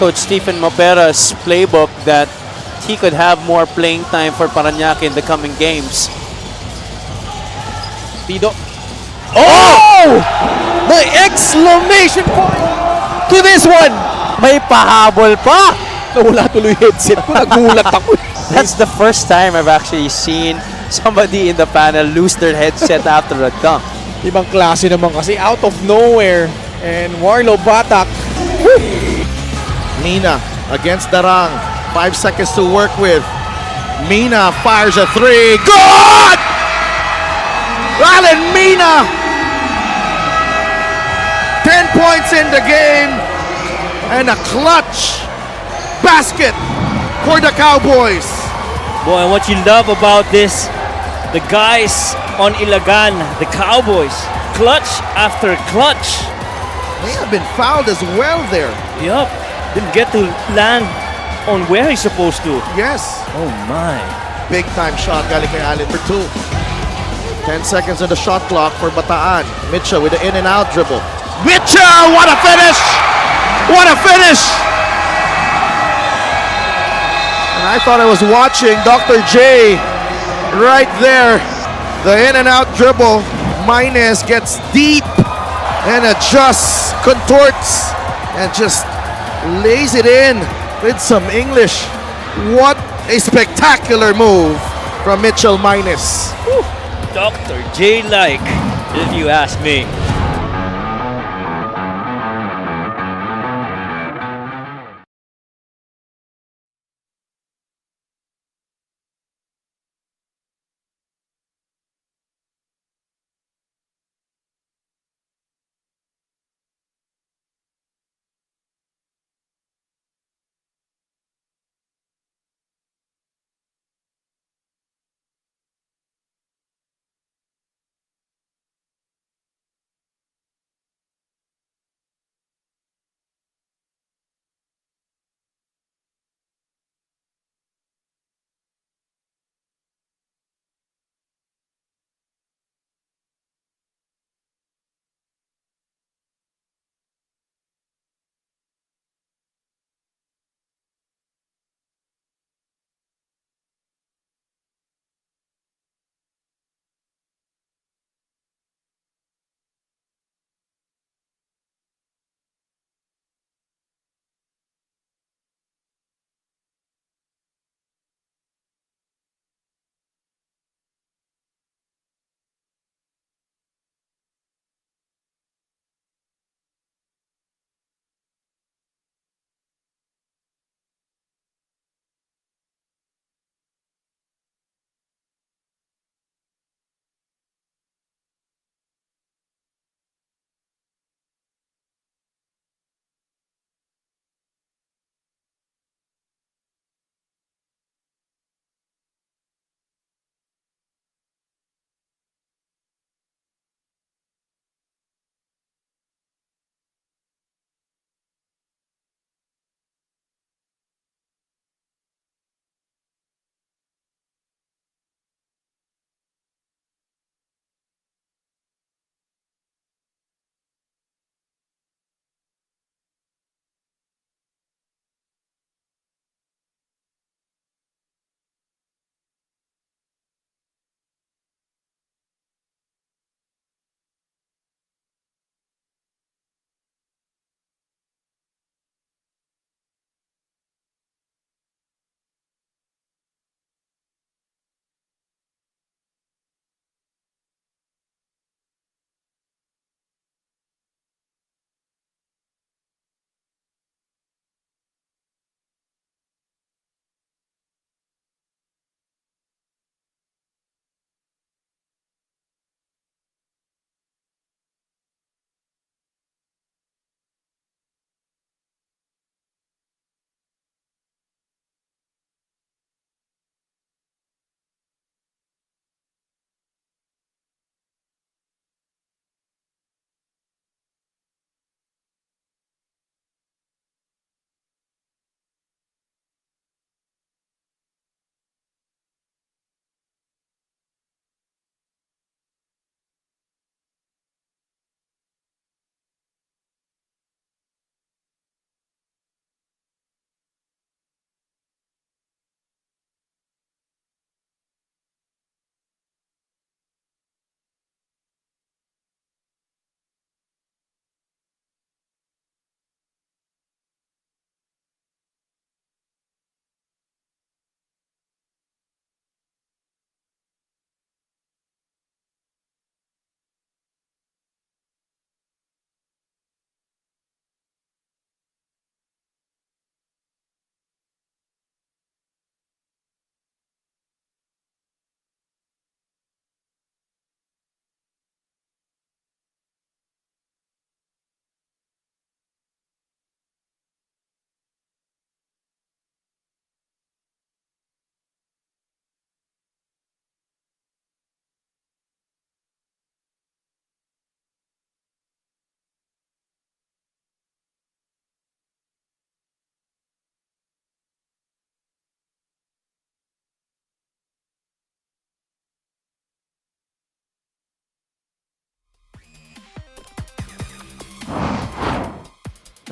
Coach Stephen Mapera's playbook that he could have more playing time for Parañaque in the coming games. Pido. Oh! The exclamation point to this one! May pahabol pa! Nawala tuloy headset ko. Nagulat ako. That's the first time I've actually seen somebody in the panel lose their headset after a dunk. Ibang klase naman kasi out of nowhere. And Warlo Batak. Mina against Darang. 5 seconds to work with. Mina fires a 3. Good! Alan Mina! 10 points in the game. And a clutch basket for the Cowboys. Boy, and what you love about this, the guys on Ilagan, the Cowboys, clutch after clutch. They have been fouled as well there. Yup, didn't get to land on where he's supposed to. Yes. Oh my. Big time shot galing kay Allen for 2. 10 seconds on the shot clock for Bataan. Mitchell with the in and out dribble. Mitchell, what a finish! What a finish! And I thought I was watching Dr. J right there. The in and out dribble. Maynes gets deep and adjusts, contorts, and just lays it in with some English. What a spectacular move from Mitchell Maynes. Dr. J-like, if you ask me.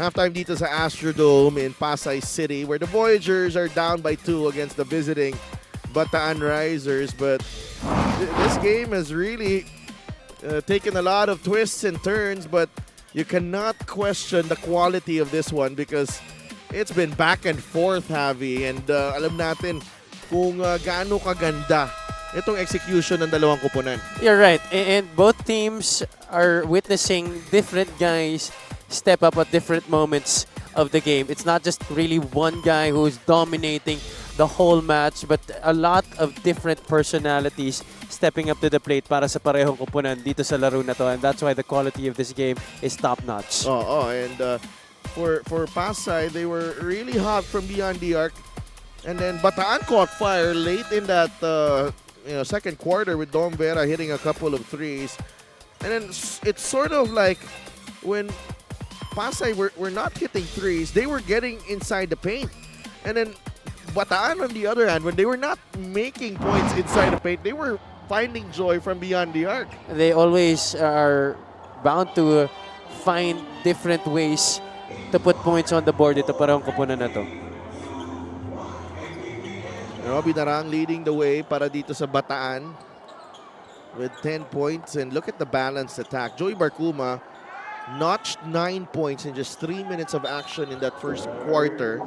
Halftime dito sa Astrodome in Pasay City, where the Voyagers are down by 2 against the visiting Bataan Risers. But this game has really taken a lot of twists and turns, but you cannot question the quality of this one because it's been back and forth, Javi. And alam natin kung gaano kaganda itong execution ng dalawang kupunan. You're right. And both teams are witnessing different guys step up at different moments of the game. It's not just really one guy who's dominating the whole match, but a lot of different personalities stepping up to the plate para sa parehong kupunan dito sa laro na to. And that's why the quality of this game is top-notch. And for Pasay, they were really hot from beyond the arc. And then Bataan caught fire late in that second quarter with Dom Vera hitting a couple of threes. And then it's sort of like when Pasay were not hitting threes, they were getting inside the paint. And then Bataan, on the other hand, when they were not making points inside the paint, they were finding joy from beyond the arc. They always are bound to find different ways to put points on the board dito parang kupunan na to. Robbie Narang leading the way para dito sa Bataan with 10 points. And look at the balanced attack. Joey Barcuma notched 9 points in just 3 minutes of action in that first quarter.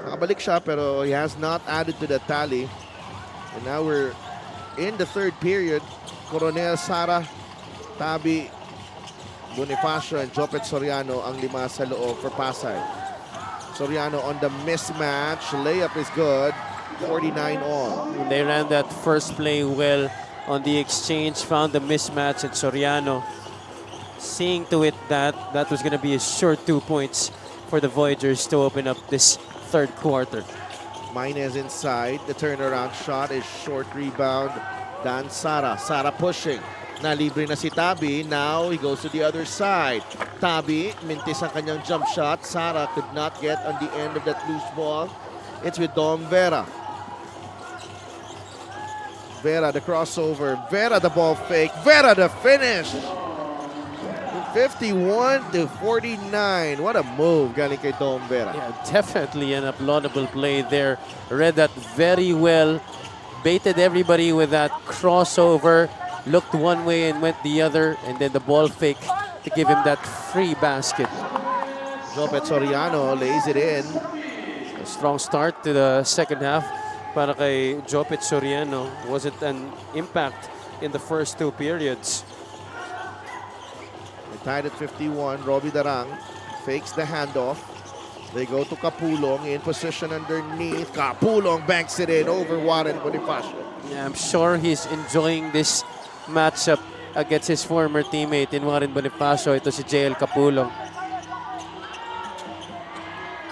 Nakabalik siya pero he has not added to the tally. And now we're in the third period. Coronel, Sara, Tabi, Bonifacio, and Jopet Soriano ang lima sa loob for Pasay. Soriano on the mismatch. Layup is good. 49 all. They ran that first play well on the exchange, found the mismatch, and Soriano seeing to it that that was going to be a short 2 points for the Voyagers to open up this third quarter. Maynez inside. The turnaround shot is short rebound. Dan Sara. Sara pushing. Nalibre na si Tabi. Now he goes to the other side. Tabi, mintis ang kanyang jump shot. Sara could not get on the end of that loose ball. It's with Dom Vera. Vera the crossover. Vera the ball fake. Vera the finish. 51-49. What a move galing kay Dom Vera. Yeah, definitely an applaudable play there. Read that very well. Baited everybody with that crossover. Looked one way and went the other. And then the ball fake to give him that free basket. Jopet Soriano lays it in. A strong start to the second half para kay Jopet Soriano. Wasn't an impact in the first 2 periods. Tied at 51. Robbie Darang fakes the handoff. They go to Kapulong in position underneath. Kapulong banks it in over Warren Bonifacio. Yeah, I'm sure he's enjoying this matchup against his former teammate in Warren Bonifacio. Ito si JL Kapulong.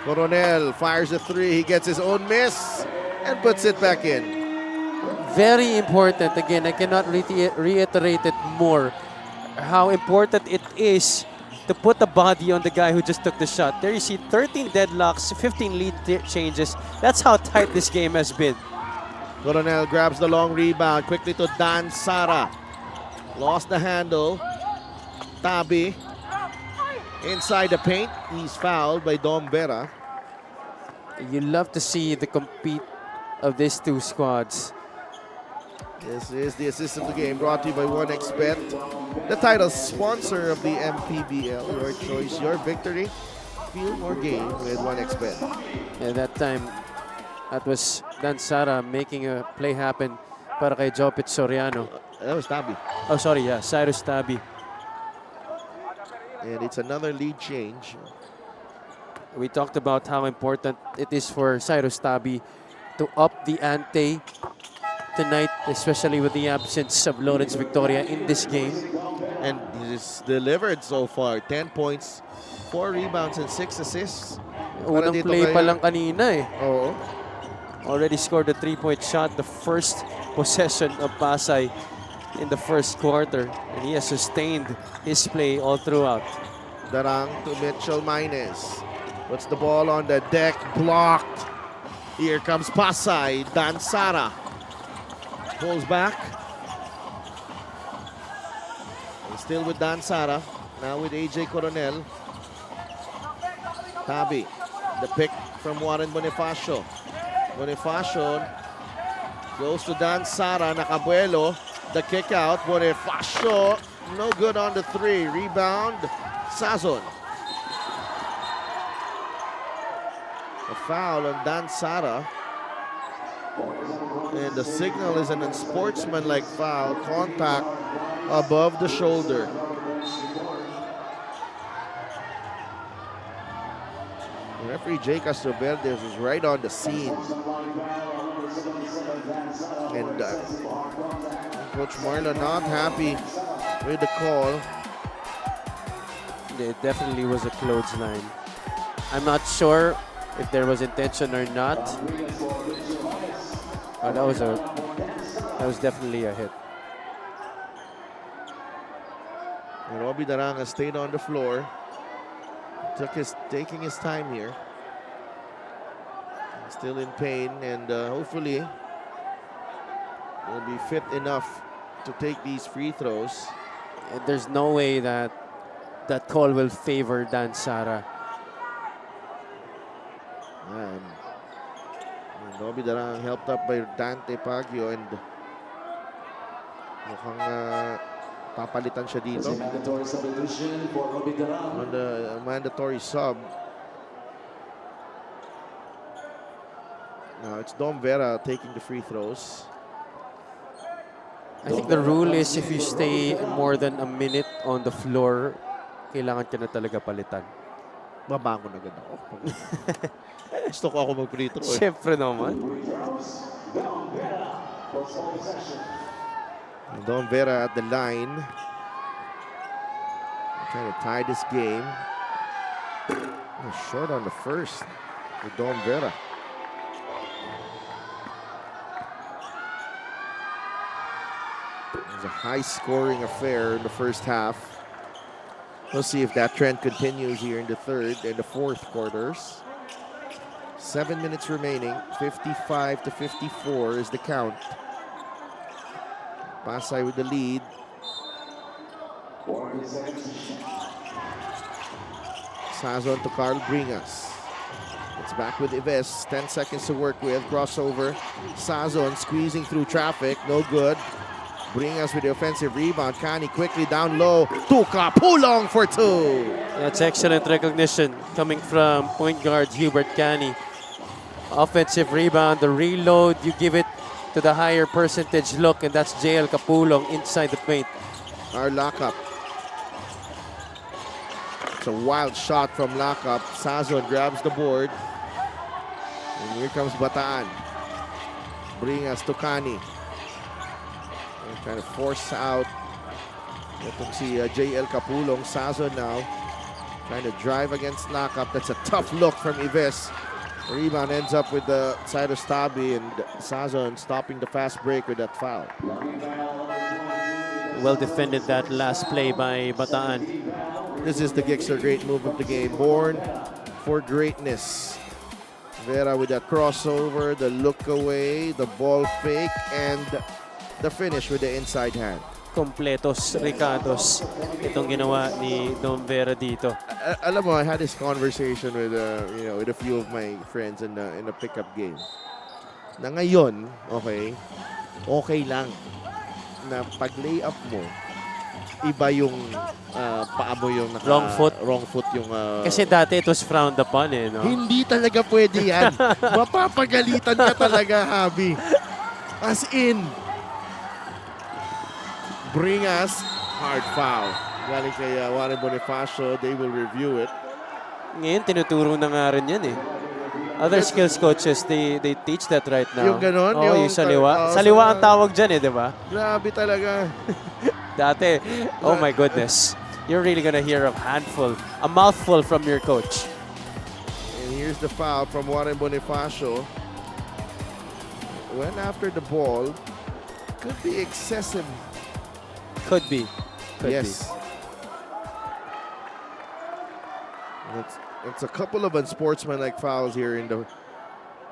Coronel fires a 3. He gets his own miss and puts it back in. Very important. Again, I cannot reiterate it more. How important it is to put the body on the guy who just took the shot. There you see 13 deadlocks, 15 lead changes. That's how tight this game has been. Coronel grabs the long rebound quickly to Dan Sara. Lost the handle. Tabi inside the paint. He's fouled by Dom Vera. You love to see the compete of these two squads. This is the assist of the game brought to you by 1xBet, the title sponsor of the MPBL. Your choice, your victory. Feel more game with 1xBet. At that time, that was Dan Sara making a play happen para kay Jopet Soriano. That was Tabi. Oh, sorry, yeah, Cyrus Tabi. And it's another lead change. We talked about how important it is for Cyrus Tabi to up the ante tonight, especially with the absence of Lawrence Victoria in this game. And he's delivered so far. 10 points, 4 rebounds, and 6 assists. Unang play pa lang kanina eh. Oo. Already scored a 3-point shot, the first possession of Pasay in the first quarter. And he has sustained his play all throughout. Darang to Mitchell Maynez. Puts the ball on the deck, blocked. Here comes Pasay, Dan Sara. Pulls back. And still with Dan Sara. Now with AJ Coronel. Tabi, the pick from Warren Bonifacio. Bonifacio goes to Dan Sara, Nakabuelo. The kick out, Bonifacio, no good on the 3. Rebound, Sazon. A foul on Dan Sara. And the signal is an unsportsmanlike foul, contact above the shoulder. Referee Jay Castroverdes was right on the scene. And Coach Marla not happy with the call. It definitely was a clothesline. I'm not sure if there was intention or not. But that was definitely a hit. And Robbie Daranga stayed on the floor. Taking his time here. Still in pain, and hopefully will be fit enough to take these free throws. And there's no way that that call will favor Dan Sara. And Robbie Darang helped up by Dante Pagio, and mukhang papalitan siya dito. Mandatory substitution for Robbie Darang. On the mandatory sub. Now it's Dom Vera taking the free throws. I think the rule is if you stay more than a minute on the floor, kailangan ka na talaga palitan. Babangon agad ako. Gusto ko ako mag-free throw. Siyempre naman. Dom Vera at the line. Trying to tie this game. Short on the first for Dom Vera. It was a high-scoring affair in the first half. We'll see if that trend continues here in the third and the fourth quarters. 7 minutes remaining. 55-54 is the count. Pasay with the lead. Sazon to Carl Bringas. It's back with Ives. 10 seconds to work with. Crossover. Sazon squeezing through traffic. No good. Bringas with the offensive rebound. Kani quickly down low. Tuka Pulong for 2. That's excellent recognition coming from point guard Hubert Cani. Offensive rebound, the reload, you give it to the higher percentage look, and that's JL Kapulong inside the paint. Our lockup. It's a wild shot from lockup. Sazon grabs the board. And here comes Bataan. Bringas to Kani. Trying to force out. Itong si JL Kapulong. Sazon now trying to drive against lockup. That's a tough look from Ives. Rebound ends up with the side of Stabi, and Sazon stopping the fast break with that foul. Well defended that last play by Bataan. This is the Gixxer great move of the game. Born for greatness. Vera with that crossover, the look away, the ball fake, and the finish with the inside hand. Completos, Ricados. Itong ginawa ni Dom Vera dito. Alam mo, I had this conversation with with a few of my friends in a pickup game. Na ngayon, okay lang na pag layup mo, iba yung paa mo yung Wrong foot yung Kasi dati it was frowned upon no? Hindi talaga pwede yan. Mapapagalitan ka talaga, Habi. As in, Bringas, hard foul. Galing kay Warren Bonifacio, they will review it. Ngayon, tinuturo na nga rin yan Other skills coaches, they teach that right now. Yung ganon? Oo, yung saliwa. Saliwa ang tawag dyan di ba? Grabe talaga. Dati, oh my goodness. You're really gonna hear a mouthful from your coach. And here's the foul from Warren Bonifacio. Went after the ball. Could be excessive. Could be. Yes. It's a couple of unsportsmanlike fouls here in the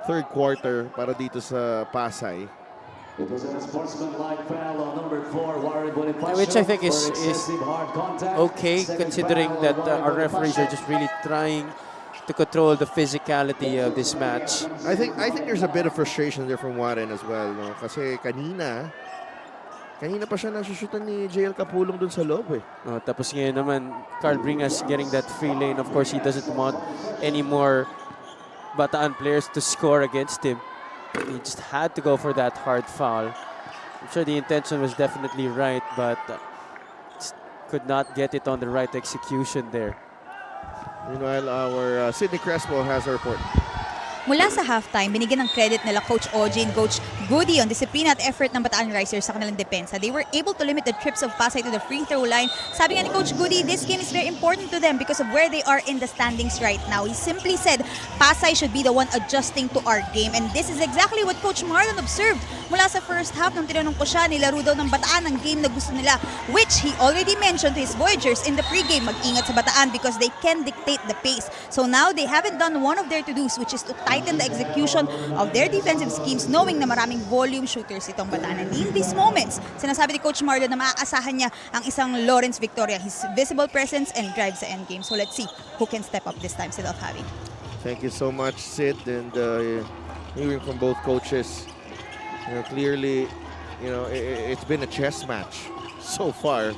third quarter para dito sa Pasay. It was an unsportsmanlike foul on number 4, Warren Bonifacio. Which I think is for excessive hard contact. okay, Second considering foul that on Warren our referees are Bonifacio. just really trying to control the physicality of this match. I think there's a bit of frustration there from Warren as well, no? Kasi kanina pa siya nasushutan ni JL Kapulong dun sa loob eh. Tapos ngayon naman, Carl Bringas getting that free lane. Of course, he doesn't want any more Bataan players to score against him. He just had to go for that hard foul. I'm sure the intention was definitely right, but could not get it on the right execution there. Meanwhile, our Sidney Crespo has a report. Mula sa halftime, binigyan ng credit nila Coach Oji and Coach Goody on disiplina at effort ng Bataan Risers sa kanilang depensa. They were able to limit the trips of Pasay to the free throw line. Sabi nga ni Coach Goody, this game is very important to them because of where they are in the standings right now. He simply said, Pasay should be the one adjusting to our game. And this is exactly what Coach Marlon observed. Mula sa first half, nung tinanong ko siya, nilaro daw ng Bataan ang game na gusto nila, which he already mentioned to his Voyagers in the pregame. Mag-ingat sa Bataan because they can dictate the pace. So now they haven't done one of their to-dos, which is to tighten the execution of their defensive schemes, knowing na maraming volume shooters itong Bataan. And in these moments, sinasabi ni Coach Marlon na maaasahan niya ang isang Lawrence Victoria, his visible presence and drive sa endgame. So let's see who can step up this time, Sid Aljavi. Thank you so much, Sid, and hearing from both coaches, clearly, it's been a chess match so far.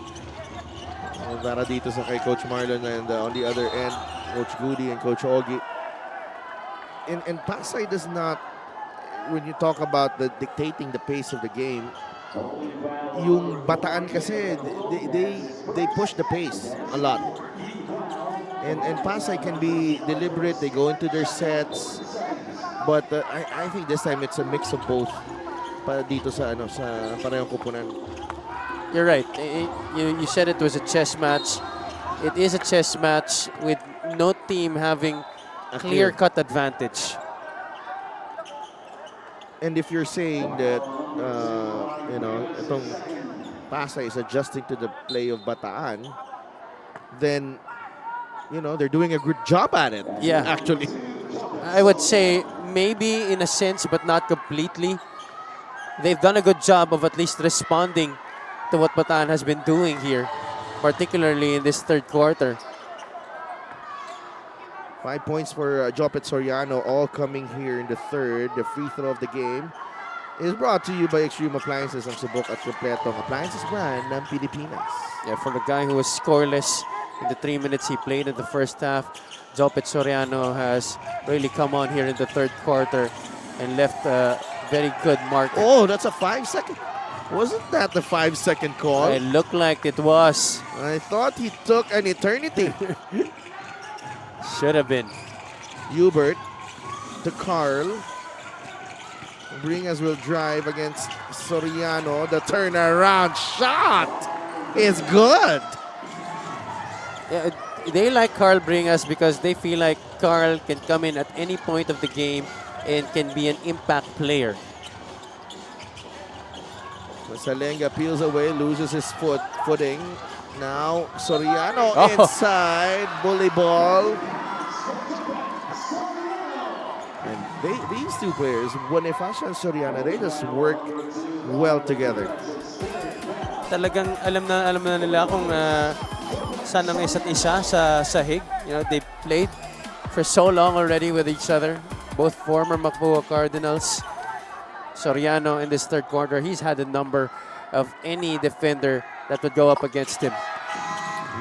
Para dito sa kay Coach Marlon and on the other end, Coach Goody and Coach Ogie. And Pasay does not, when you talk about the dictating the pace of the game, yung Bataan kasi, they push the pace a lot. And Pasay can be deliberate, they go into their sets, but I think this time it's a mix of both para dito sa parehong kupunan. You're right. You said it was a chess match. It is a chess match with no team having a clear-cut advantage. And if you're saying that, itong Pasay is adjusting to the play of Bataan, then, they're doing a good job at it. Yeah. Actually. I would say maybe in a sense, but not completely. They've done a good job of at least responding to what Bataan has been doing here, particularly in this third quarter. 5 points for Jopet Soriano, all coming here in the third. The free throw of the game is brought to you by Extreme Appliances, ang subok at kompletong appliances brand ng Pilipinas. Yeah, for the guy who was scoreless in the 3 minutes he played in the first half, Jopet Soriano has really come on here in the third quarter and left a very good mark. Oh, that's a 5-second. Wasn't that the 5-second call? It looked like it was. I thought he took an eternity. Should have been. Hubert to Carl. Bringas will drive against Soriano. The turnaround shot is good. Yeah, they like Carl Bringas because they feel like Carl can come in at any point of the game and can be an impact player. Salenga peels away, loses his footing. Now Soriano inside, bully ball. And these two players, Bonifacio and Soriano, they just work well together. Talagang alam na nila kung saan ang isa't isa sa sahig. They played for so long already with each other. Both former Macboa Cardinals. Soriano in this third quarter, he's had a number of any defender that would go up against him.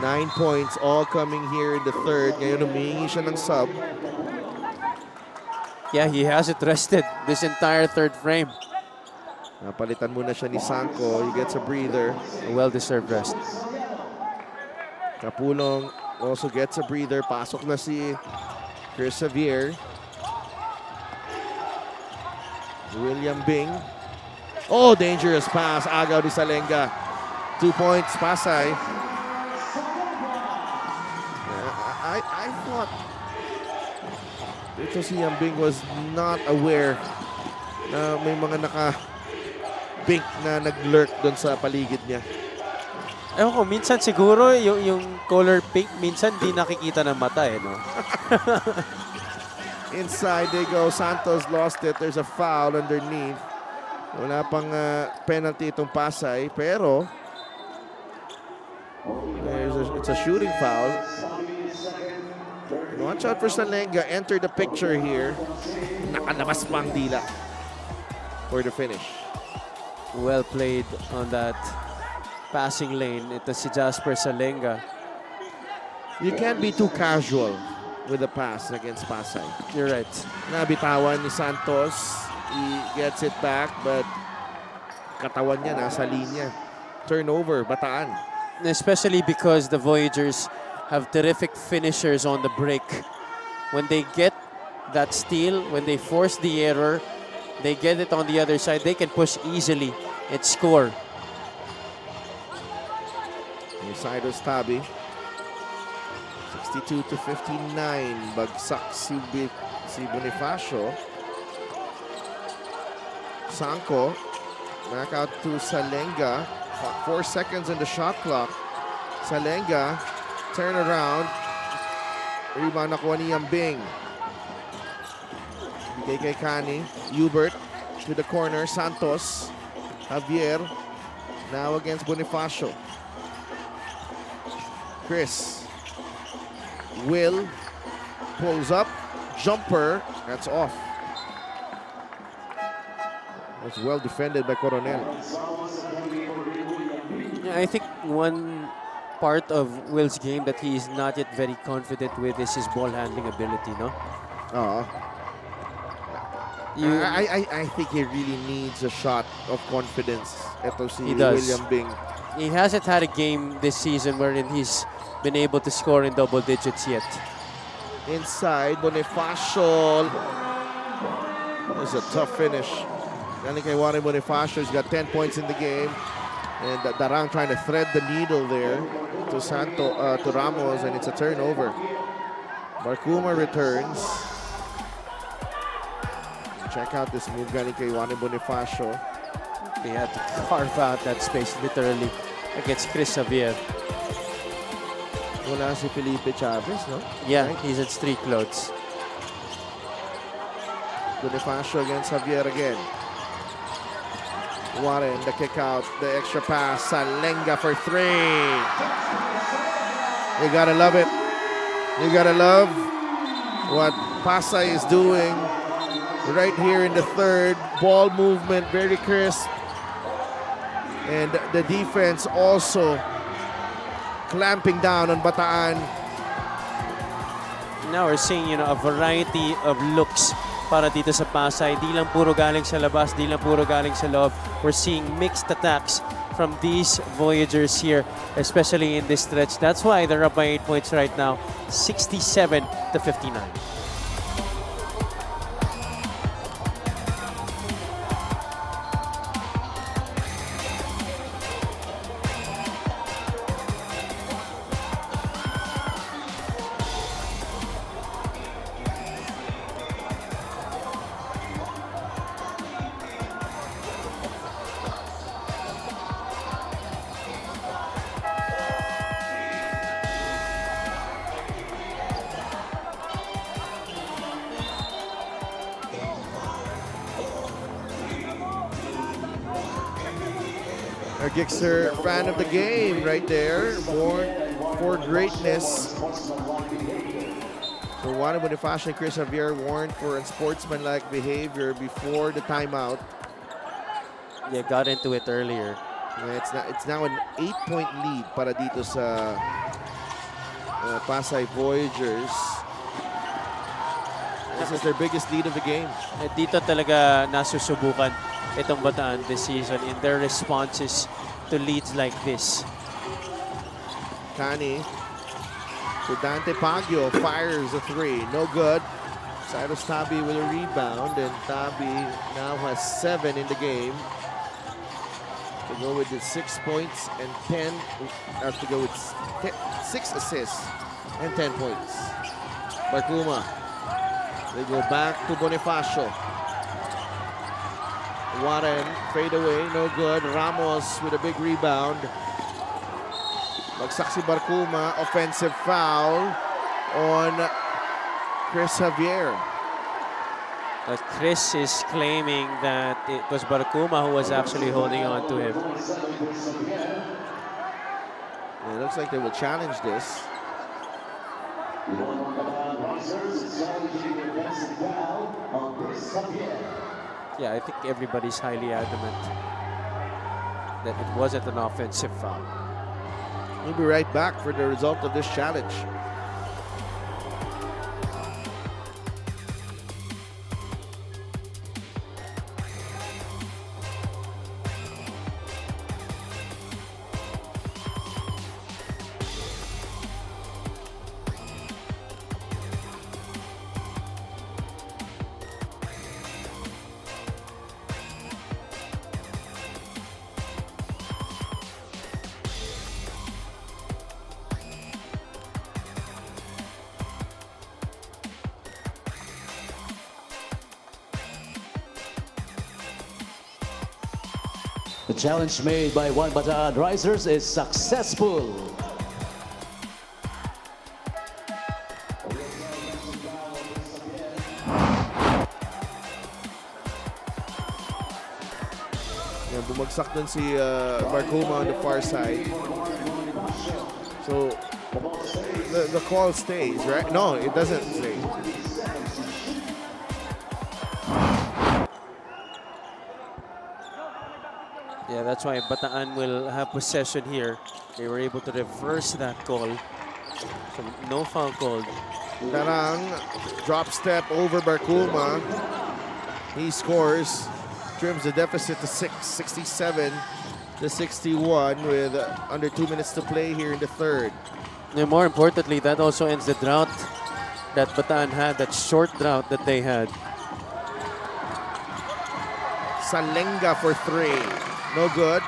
9 points, all coming here in the third. Ngayon humingi siya ng sub. Yeah, he hasn't rested this entire third frame. Napalitan muna siya ni Sanko. He gets a breather. A well-deserved rest. Kapulong also gets a breather. Pasok na si Chris Xavier. William Bing. Oh, dangerous pass. Agaw ni Salenga. 2 points, Pasay. I thought ito si Yambing was not aware na may mga naka-pink na nag-lurk doon sa paligid niya. Ewan ko, minsan siguro yung color pink, minsan di nakikita ng mata no? Inside they go. Santos lost it. There's a foul underneath. Wala pang penalty itong Pasay, pero it's a shooting foul. Watch out for Salenga. Enter the picture here. Nakalabas pa ang dila for the finish. Well played on that passing lane. Ito si Jasper Salenga. You can't be too casual with the pass against Pasay. You're right. Nabitawan ni Santos. He gets it back, but katawan niya nasa linya. Turnover, Bataan. Especially because the Voyagers have terrific finishers on the break. When they get that steal, when they force the error, they get it on the other side, they can push easily and score. Cyrus Tabi. 62 to 59. Bagsak si Bonifacio. Sanko. Back out to Salenga. 4 seconds on the shot clock. Salenga. Turn around. Rebound nakuha ni Yambing. Bigay kay Kani. Hubert to the corner. Santos. Javier. Now against Bonifacio. Chris. Will. Pulls up. Jumper. That's off. That's well defended by Coronel. Yeah, I think one part of Will's game that he is not yet very confident with is his ball handling ability, no? I think he really needs a shot of confidence. Ito si He does. William Bing. He hasn't had a game this season wherein he's been able to score in double digits yet. Inside, Bonifacio. That's a tough finish. Galing kay Warren Bonifacio. He's got 10 points in the game. And Darang trying to thread the needle there to Ramos, and it's a turnover. Barcuma returns. Check out this move galing kay Warren Bonifacio. They had to carve out that space literally against Chris Xavier. Wala si Felipe Chavez, no? Yeah, Right. he's in street clothes. Bonifacio against Javier again. Warren, the kick out, the extra pass. Salenga for 3. You gotta love it. You gotta love what Pasay is doing right here in the third. Ball movement, very crisp. And the defense also clamping down on Bataan. Now we're seeing, a variety of looks para dito sa Pasay. Di lang puro galing sa labas, di lang puro galing sa loob. We're seeing mixed attacks from these Voyagers here, especially in this stretch. That's why they're up by 8 points right now, 67 to 59. A Gixxer fan of the game right there. Born for greatness. So Juan Bonifacio and Chris Javier warned for unsportsmanlike behavior before the timeout. Yeah, got into it earlier. Yeah, it's now an 8-point lead para dito sa Pasay Voyagers. This is their biggest lead of the game. Dito talaga nasusubukan itong Bataan this season in their responses to leads like this. Kani to Dante Paggio, fires a 3, no good. Cyrus Tabi with a rebound, and Tabi now has 7 in the game. To go with the 6 points and 10, has to go with 6 assists and 10 points. Barcuma, they go back to Bonifacio. Warren, fade away, no good. Ramos with a big rebound. Bagsak si Barcuma, offensive foul on Chris Javier. But Chris is claiming that it was Barcuma who was actually holding on to him. It looks like they will challenge this. Yeah, I think everybody's highly adamant that it wasn't an offensive foul. We'll be right back for the result of this challenge. The challenge made by One Bataan Risers is successful. Yan, bumagsak dun si Barcoma on the far side. So, the call stays, right? No, it doesn't stay. Yeah, that's why Bataan will have possession here. They were able to reverse that call. So no foul called. Darang, drop step over Barcuma. He scores, trims the deficit to 67 to 61 with under 2 minutes to play here in the third. And more importantly, that also ends the drought that Bataan had, that short drought that they had. Salenga for three. No good.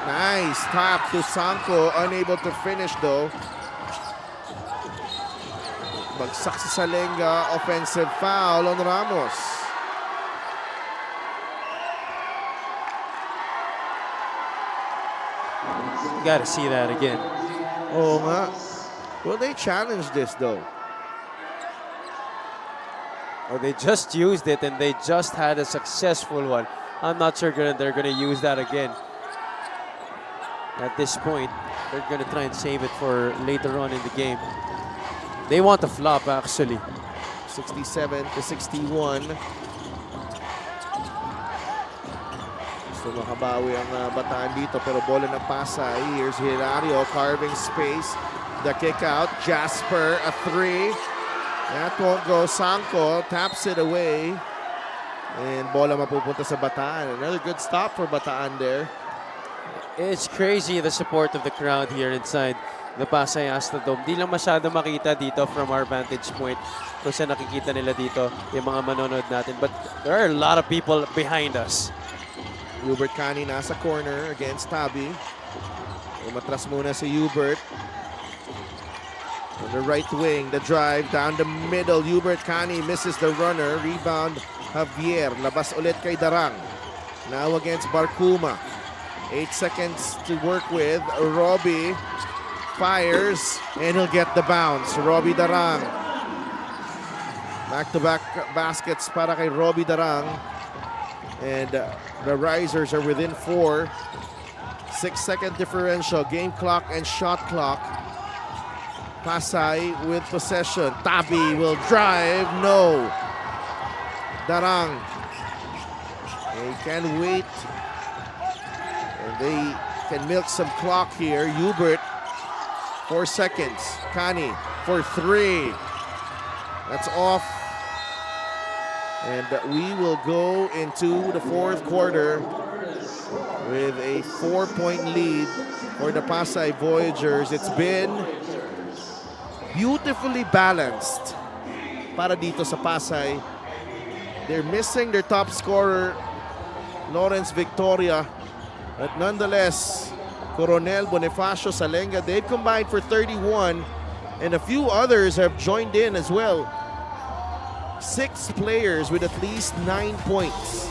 Nice tap to Sanko. Unable to finish though. Bagsak si Salenga. Offensive foul on Ramos. You gotta see that again. Oh nga. Well, they challenged this though. Or they just used it and they just had a successful one. I'm not sure they're gonna use that again. At this point, they're gonna try and save it for later on in the game. They want a flop actually. 67 to 61. Gusto makabawi ang Bataan dito pero bola ng Pasay. Here's Hilario carving space. The kick out. Jasper, a three. That won't go. Sanko taps it away. And bola mapupunta sa Bataan. Another good stop for Bataan there. It's crazy the support of the crowd here inside the Pasay Astrodome. Di lang masyado makita dito from our vantage point kung saan nakikita nila dito yung mga manonood natin. But there are a lot of people behind us. Hubert Cani nasa corner against Tabi. Umatras muna si Hubert. On the right wing, the drive down the middle. Hubert Cani misses the runner. Rebound Javier. Labas ulit kay Darang. Now against Barcuma. 8 seconds to work with. Robbie fires and he'll get the bounce. Robbie Darang. Back-to-back baskets para kay Robbie Darang. And the Risers are within 4. 6-second differential. Game clock and shot clock. Pasay with possession. Tabi will drive. No. Darang. They can wait. And they can milk some clock here. Hubert. 4 seconds. Kani for 3. That's off. And we will go into the fourth quarter with a 4-point lead for the Pasay Voyagers. It's been beautifully balanced para dito sa Pasay. They're missing their top scorer, Lawrence Victoria. But nonetheless, Coronel, Bonifacio, Salenga, they've combined for 31. And a few others have joined in as well. 6 players with at least 9 points.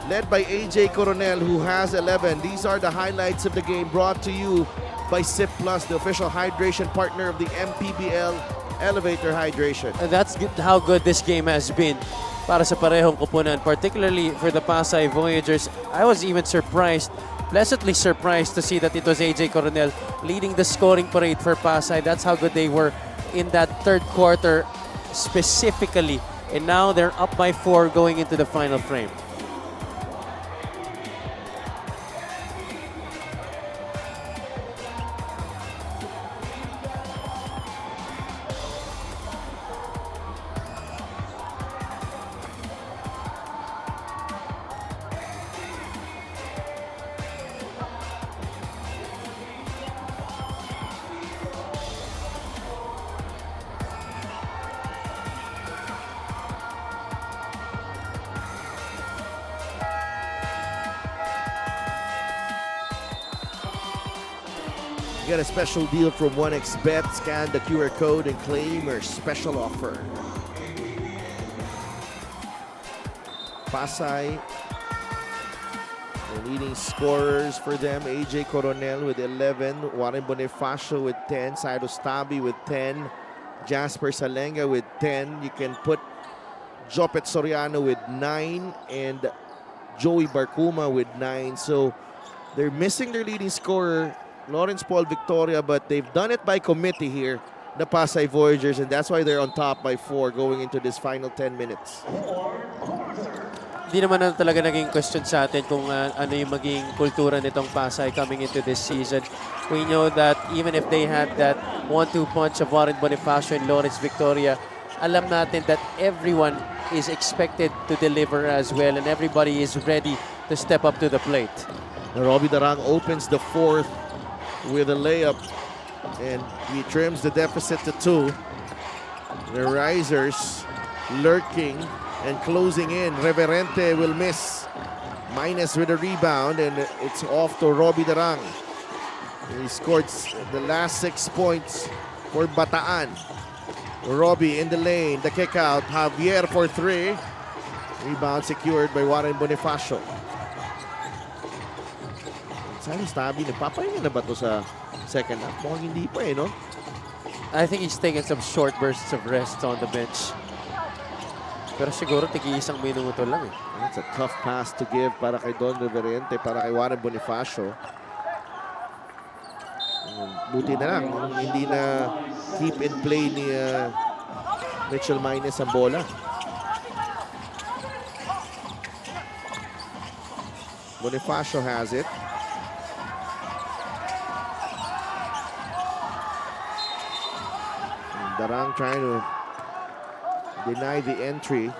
Led by AJ Coronel, who has 11. These are the highlights of the game brought to you by Sip Plus, the official hydration partner of the MPBL Elevator Hydration. And that's how good this game has been para sa parehong kupunan, particularly for the Pasay Voyagers. I was even surprised, pleasantly surprised to see that it was AJ Coronel leading the scoring parade for Pasay. That's how good they were in that third quarter, specifically And now they're up by 4 going into the final frame. Get a special deal from 1xBet. Scan the QR code and claim your special offer. Pasay, the leading scorers for them. AJ Coronel with 11. Warren Bonifacio with 10. Cyrus Tabi with 10. Jasper Salenga with 10. You can put Jopet Soriano with 9. And Joey Barcuma with 9. So they're missing their leading scorer, Lawrence Paul Victoria, but they've done it by committee here, the Pasay Voyagers, and that's why they're on top by 4 going into this final 10 minutes. Hindi naman na talaga naging question sa atin kung ano yung maging kultura nitong Pasay coming into this season. We know that even if they had that 1-2 punch of Warren Bonifacio and Lawrence Victoria, alam natin that everyone is expected to deliver as well and everybody is ready to step up to the plate. Robbie Darang opens the 4th with a layup, and he trims the deficit to 2. The Risers lurking and closing in. Reverente will miss. Minus with a rebound, and it's off to Robbie Darang. He scored the last 6 points for Bataan. Robbie in the lane, the kick out. Javier for 3. Rebound secured by Warren Bonifacio. Cyrus Tabi, nagpapahinga na ba ito sa second half? Mukhang hindi pa no? I think he's taking some short bursts of rest on the bench. Pero siguro tigi-isang minuto lang That's a tough pass to give para kay Don Reverente, para kay Warren Bonifacio. Buti na lang, hindi na keep in play ni Mitchell Maines ang bola. Bonifacio has it. Darang trying to deny the entry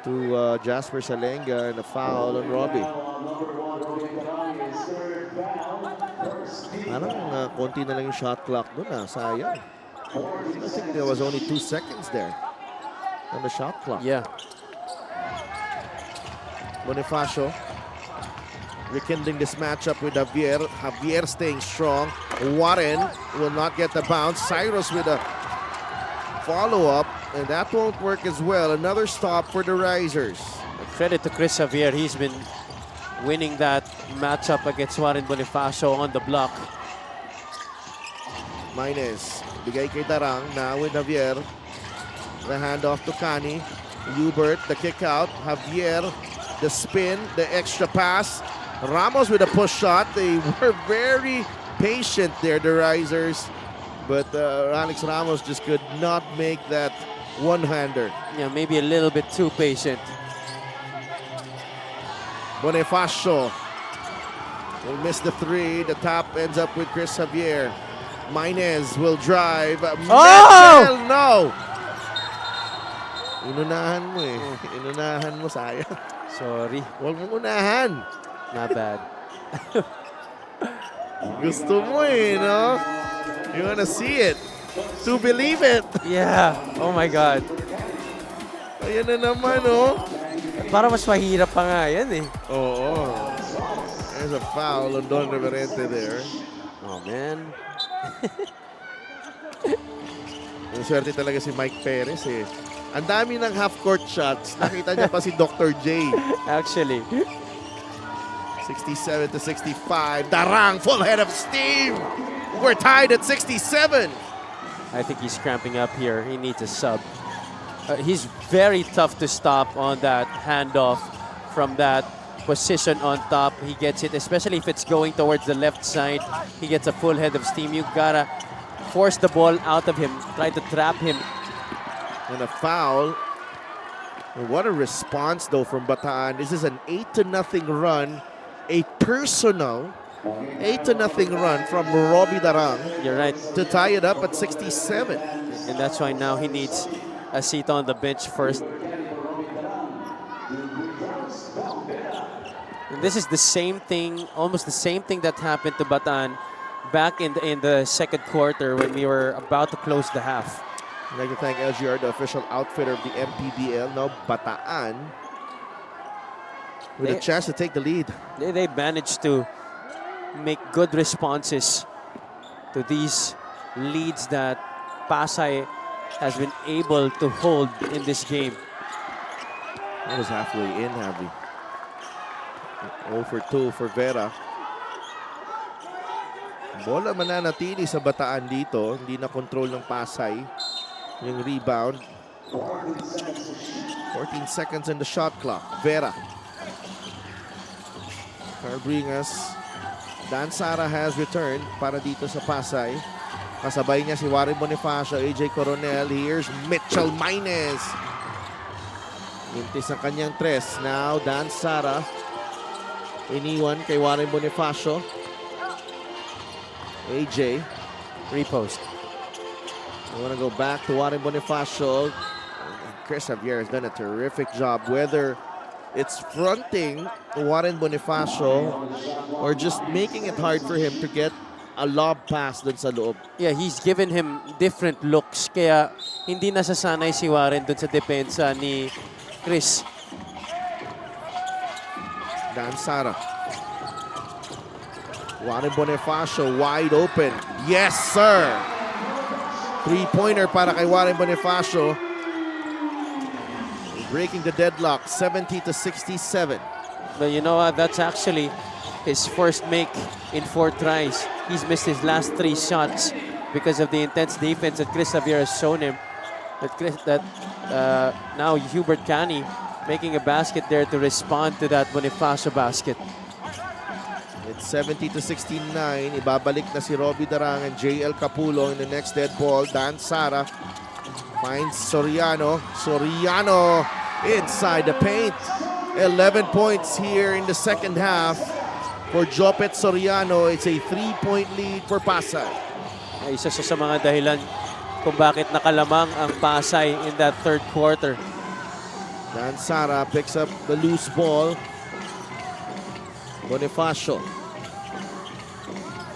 to Jasper Salenga, and a foul on Robbie. Parang konti na lang yung shot clock dun sayang. I think there was only 2 seconds there on the shot clock. Yeah. Bonifacio rekindling this matchup with Javier. Javier staying strong. Warren will not get the bounce. Cyrus with a follow-up, and that won't work as well. Another stop for the Risers. Credit to Chris Javier. He's been winning that matchup against Warren Bonifacio on the block. Maines, bigay kay Darang, now with Javier. The handoff to Kani. Hubert, the kick out. Javier, the spin, the extra pass. Ramos with a push shot. They were very patient there, the Risers. But Alex Ramos just could not make that one-hander. Yeah, maybe a little bit too patient. Bonifacio will miss the 3. The top ends up with Chris Javier. Maines will drive. Mitchell, no! Inunahan mo Inunahan mo, sayang. Sorry. Huwag mong unahan. Not bad. Gusto mo no? You wanna see it. To believe it. Yeah. Oh my God. Ayan na naman, Para mas mahirap pa nga yan Oo. There's a foul on Don Reverente there. Oh man. Ang swerte talaga si Mike Perez Ang dami ng half-court shots. Nakita niya pa si Dr. J. Actually. 67 to 65. Darang, full head of steam. We're tied at 67. I think he's cramping up here. He needs a sub. He's very tough to stop on that handoff from that position on top. He gets it, especially if it's going towards the left side. He gets a full head of steam. You gotta force the ball out of him. Try to trap him. And a foul What a response though from Bataan. This is an 8-0 run. A personal 8-0 run from Robbie Darang You're right. to tie it up at 67. And that's why now he needs a seat on the bench first. And this is the same thing, almost the same thing that happened to Bataan back in the second quarter when we were about to close the half. I'd like to thank LGR, the official outfitter of the MPBL. Now Bataan with a chance to take the lead. They managed to make good responses to these leads that Pasay has been able to hold in this game. That was halfway in, Javi. 0 for 2 for Vera. Bola mananatili sa Bataan dito. Hindi na control ng Pasay. Yung rebound. 14 seconds in the shot clock. Vera. Carbringas. Dan Sara has returned para dito sa Pasay. Kasabay niya si Warren Bonifacio, AJ Coronel. Here's Mitchell Maynez. Mintis ang kanyang tres. Now Dan Sara. Iniwan kay Warren Bonifacio. AJ. Repost. I want to go back to Warren Bonifacio. Chris Javier has done a terrific job. Whether it's fronting Warren Bonifacio or just making it hard for him to get a lob pass dun sa loob. Yeah, he's given him different looks. Kaya hindi nasasanay si Warren dun sa depensa ni Chris. Dan Sara. Warren Bonifacio wide open. Yes, sir! Three-pointer para kay Warren Bonifacio. Breaking the deadlock, 70-67. But you know what? That's actually his first make in 4 tries. He's missed his last 3 shots because of the intense defense that Chris Javier has shown him. Now Hubert Cani making a basket there to respond to that Bonifacio basket. It's 70-69. Ibabalik na si Robbie Darang and JL Capulong in the next dead ball. Dan Sara finds Soriano. Soriano inside the paint. 11 points here in the second half for Jopet Soriano. It's a 3-point lead for Pasay. Isa sa mga dahilan kung bakit nakalamang ang Pasay in that third quarter. Dan Sara picks up the loose ball. Bonifacio.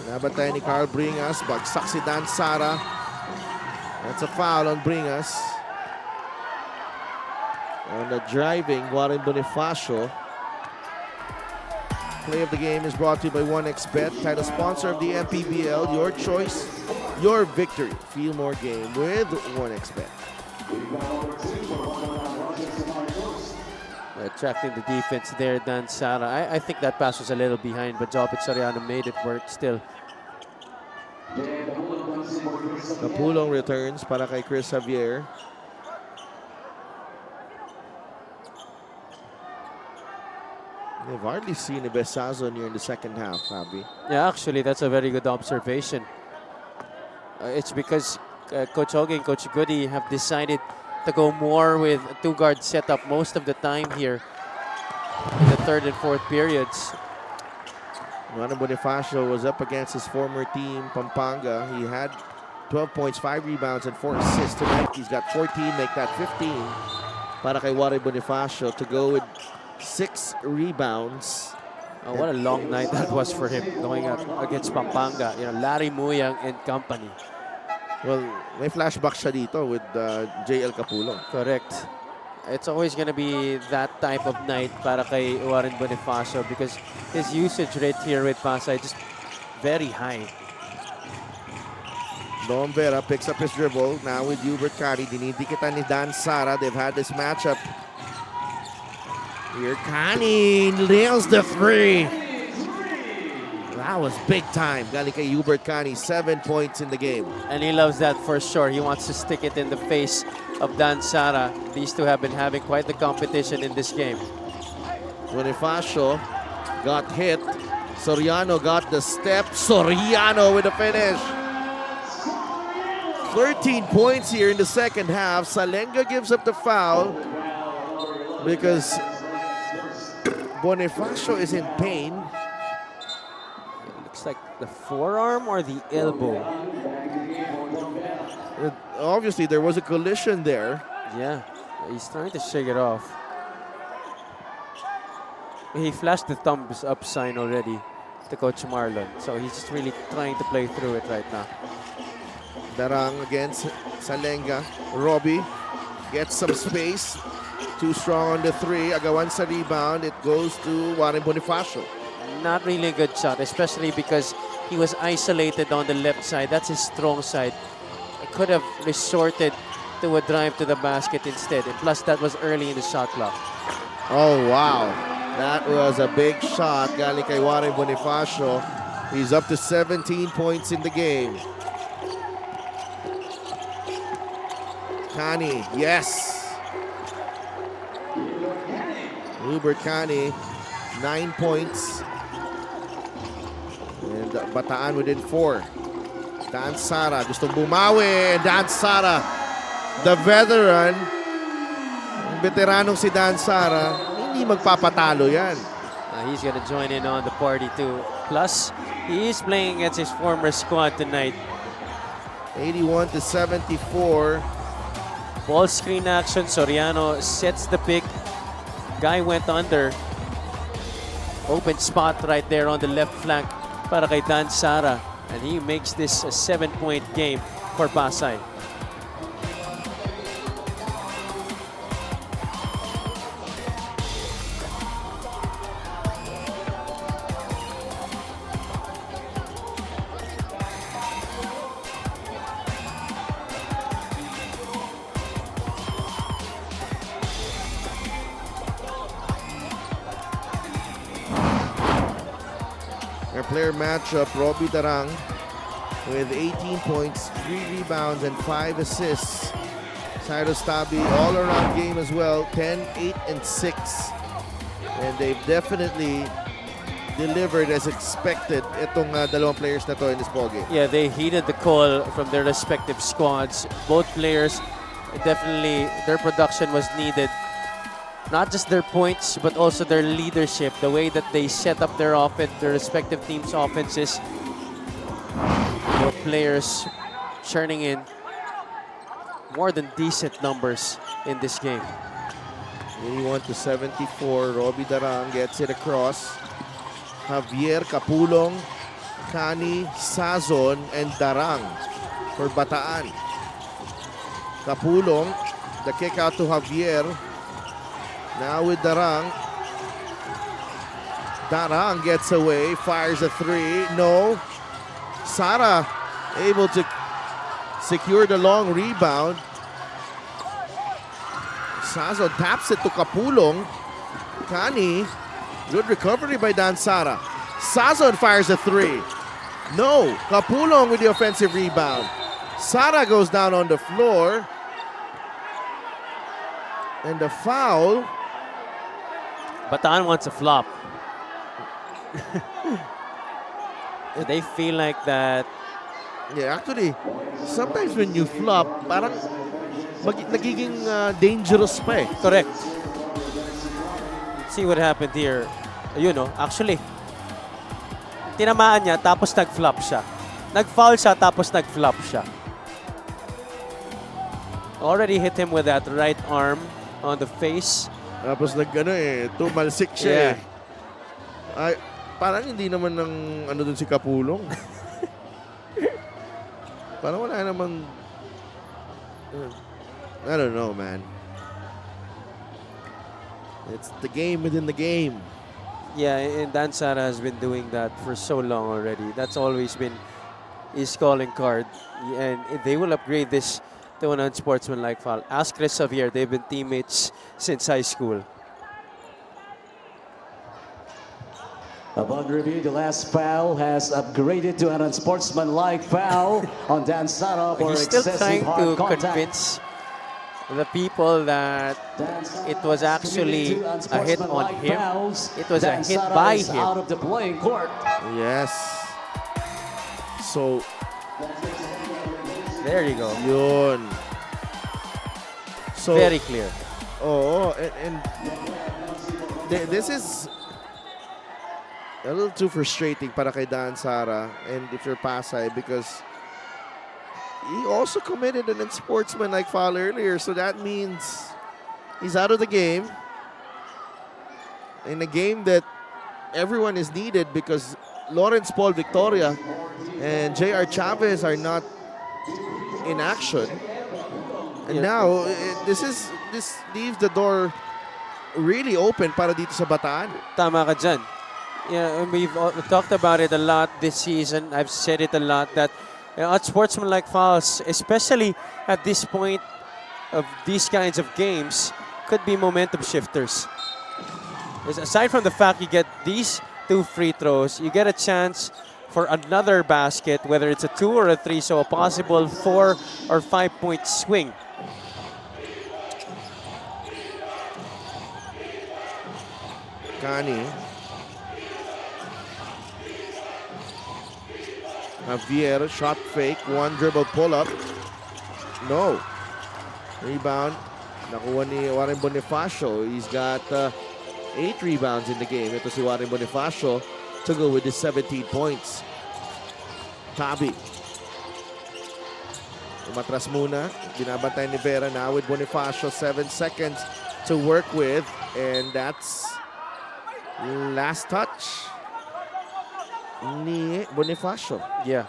Nabatay ni Carl Bringas. Bagsak si Dan Sara. That's a foul on Bringas. On the driving, Warren Bonifacio. Play of the game is brought to you by 1xBet, title sponsor of the MPBL. Your choice, your victory. Feel more game with 1xBet. Attracting the defense there, Dan Sara. I think that pass was a little behind, but Jopet Soriano made it work still. Capulong returns para kay Chris Javier. They've hardly seen a Besazon here in the second half, Fabi. Yeah, actually, that's a very good observation. It's because Coach Ogie and Coach Goody have decided to go more with a 2-guard setup most of the time here in the third and fourth periods. Juan Bonifacio was up against his former team, Pampanga. He had 12 points, 5 rebounds, and 4 assists tonight. He's got 14, make that 15. Para kay Juan Bonifacio to go with 6 rebounds. Oh, what a long night that was for him going out against Pampanga. You know, Larry Muyang and company. Well, may flashback siya dito with JL Capulong. Correct. It's always going to be that type of night para kay Warren Bonifacio because his usage rate here with Pasay just very high. Dom Vera picks up his dribble. Now with Hubert Cani. Dinidikitan ni Dan Sara. They've had this matchup. Here Cani nails the 3. That was big time. Galing kay Hubert Cani. 7 points in the game. And he loves that for sure. He wants to stick it in the face of Dan Sara. These two have been having quite the competition in this game. Bonifacio got hit. Soriano got the step. Soriano with the finish. 13 points here in the second half. Salenga gives up the foul. because Bonifacio is in pain. Looks like the forearm or the elbow. Obviously, there was a collision there. Yeah, he's trying to shake it off. He flashed the thumbs up sign already to Coach Marlon. So he's just really trying to play through it right now. Darang against Salenga. Robbie gets some space. Too strong on the three. Agawan sa rebound. It goes to Warren Bonifacio. Not really a good shot, especially because he was isolated on the left side. That's his strong side. I could have resorted to a drive to the basket instead. And plus, that was early in the shot clock. Oh, wow. That was a big shot. Galing kay Warren Bonifacio. He's up to 17 points in the game. Kani, yes. Hubert Kani, 9 points. And Bataan within 4. Dan Sara, gustong bumawi. Dan Sara, the veteran. Ang veteranong si Dan Sara, hindi magpapatalo yan. He's going to join in on the party too. Plus, he is playing against his former squad tonight. 81-74. Ball screen action. Soriano sets the pick. Guy went under. Open spot right there on the left flank para kay Dan Sara. And he makes this a 7-point game for Pasay. Our player matchup, Robbie Darang with 18 points, 3 rebounds, and 5 assists. Cyrus Tabi, all-around game as well, 10, 8, and 6. And they've definitely delivered as expected itong dalawang players na to in this ballgame. Yeah, they heeded the call from their respective squads. Both players, definitely their production was needed. Not just their points, but also their leadership, the way that they set up their offense, their respective teams' offenses. Both players churning in more than decent numbers in this game. 81-74, Robbie Darang gets it across. Javier Capulong, Kani, Sazon, and Darang for Bataan. Capulong, the kick out to Javier. Now with Darang. Darang gets away, fires a three. No. Sara able to secure the long rebound. Sazon taps it to Capulong. Kani, good recovery by Dan Sara. Sazon fires a three. No. Capulong with the offensive rebound. Sara goes down on the floor. And the foul. Bataan wants a flop. They feel like that. Yeah, actually, sometimes when you flop, parang nagiging dangerous pa eh. Correct. Let's see what happened here. You know, actually, tinamaan niya tapos nag-flop siya. Nag-foul siya tapos nag-flop siya. Already hit him with that right arm on the face. Tapos tumalsik siya eh. Ay, parang hindi naman ng dun si Capulong. Parang wala naman. I don't know, man. It's the game within the game. Yeah, and Dan Sara has been doing that for so long already. That's always been his calling card. And they will upgrade this to an unsportsmanlike foul. Ask Chris Xavier. They've been teammates since high school. Upon review, the last foul has upgraded to an unsportsmanlike foul on Dan Sara for He's still excessive trying to hard contact. convince the people that it was actually a hit on him. It was a hit by him. Out of the playing court. Yes. So, there you go. yun. So, Very clear. Oo, and this is a little too frustrating para kay Dan Sara and if you're Pasay because he also committed an unsportsmanlike foul earlier, so that means he's out of the game. In a game that everyone is needed because Lawrence Paul Victoria and J.R. Chavez are not in action. And now, this leaves the door really open para dito sa Bataan. Tama ka dyan. Yeah, and we've talked about it a lot this season. I've said it a lot that unsportsmanlike fouls, especially at this point of these kinds of games, could be momentum shifters. Aside from the fact you get these 2 free throws, you get a chance for another basket, whether it's a 2 or a 3, so a possible 4 or 5 point swing. Kani. Javier, shot fake, 1 dribble pull-up. No. Rebound. Nakuha ni Warren Bonifacio. He's got 8 rebounds in the game. Ito si Warren Bonifacio to go with his 17 points. Tabi. Umatras muna. Binabantay ni Vera now with Bonifacio. 7 seconds to work with. And that's last touch ni Bonifacio. Yeah.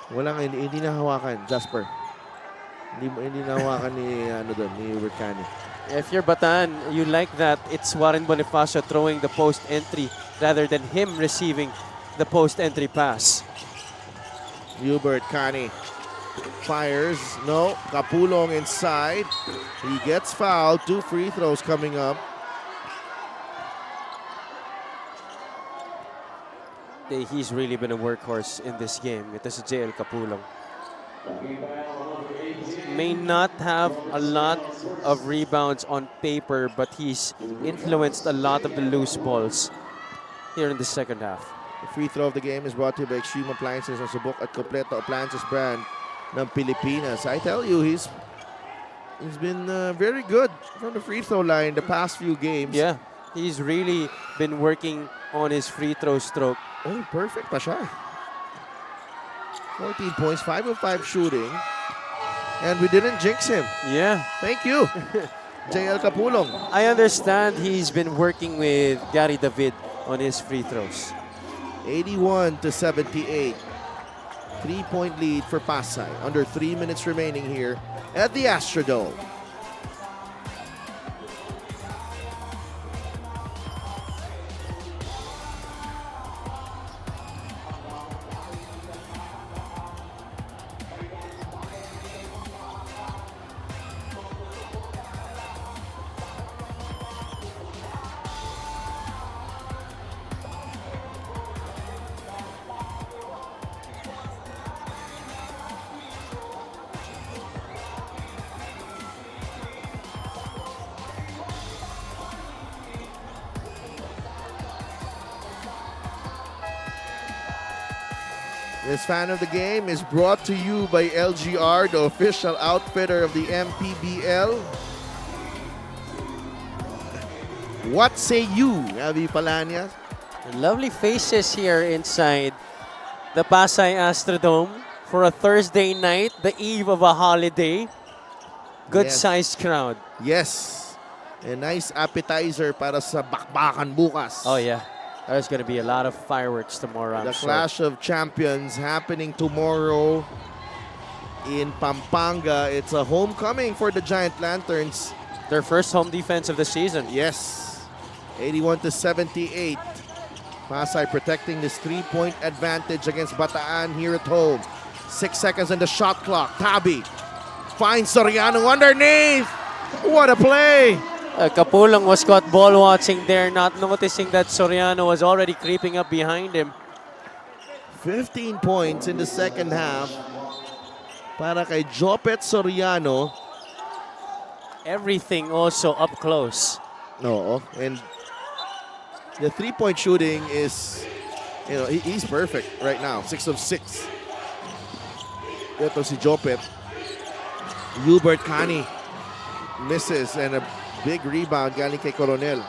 Walang hindi nahawakan, Jasper. Hindi nahawakan ni ni Urcani. If you're Bataan, you like that it's Warren Bonifacio throwing the post entry rather than him receiving the post entry pass. Hubert Kani fires. No. Kapulong inside. He gets fouled. 2 free throws coming up. He's really been a workhorse in this game. Ito si JL Kapulong. May not have a lot of rebounds on paper, but he's influenced a lot of the loose balls here in the second half. The free throw of the game is brought to you by Extreme Appliances ang subok at kompleto appliances brand ng Pilipinas. I tell you, he's been very good from the free throw line the past few games. Yeah, he's really been working on his free throw stroke. Oh, perfect pa siya. 14 points, 5 of 5 shooting. And we didn't jinx him. Yeah. Thank you, JL Kapulong. I understand he's been working with Gary David on his free throws. 81-78. 3-point lead for Pasay. Under 3 minutes remaining here at the Astrodome. This fan of the game is brought to you by LGR, the official outfitter of the MPBL. What say you, Avi Palanya? Lovely faces here inside the Pasay Astrodome for a Thursday night, the eve of a holiday. Good-sized crowd. Yes. A nice appetizer para sa bakbakan bukas. Oh, yeah. There's going to be a lot of fireworks tomorrow. The Clash of Champions happening tomorrow in Pampanga. It's a homecoming for the Giant Lanterns. Their first home defense of the season. Yes. 81-78. Pasay protecting this 3-point advantage against Bataan here at home. 6 seconds on the shot clock. Tabi finds Soriano underneath. What a play. Kapulong was caught ball watching there, not noticing that Soriano was already creeping up behind him. 15 points in the second half para kay Jopet Soriano. Everything also up close. No, and the 3-point shooting is, he's perfect right now. 6 of 6. Ito si Jopet. Hubert Kani misses and a big rebound galing kay Coronel.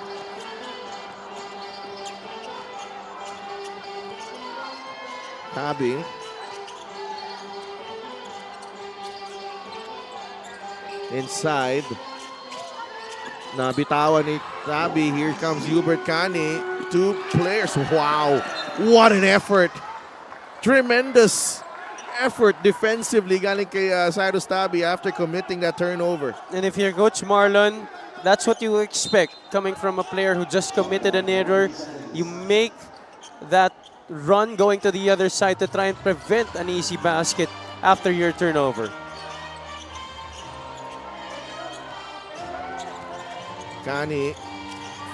Tabi. Inside. Nabitawan ni Tabi. Here comes Hubert Cani. Two players. Wow. What an effort. Tremendous effort defensively galing kay Cyrus Tabi after committing that turnover. And if you're Coach Marlon, that's what you expect coming from a player who just committed an error. You make that run going to the other side to try and prevent an easy basket after your turnover. Cani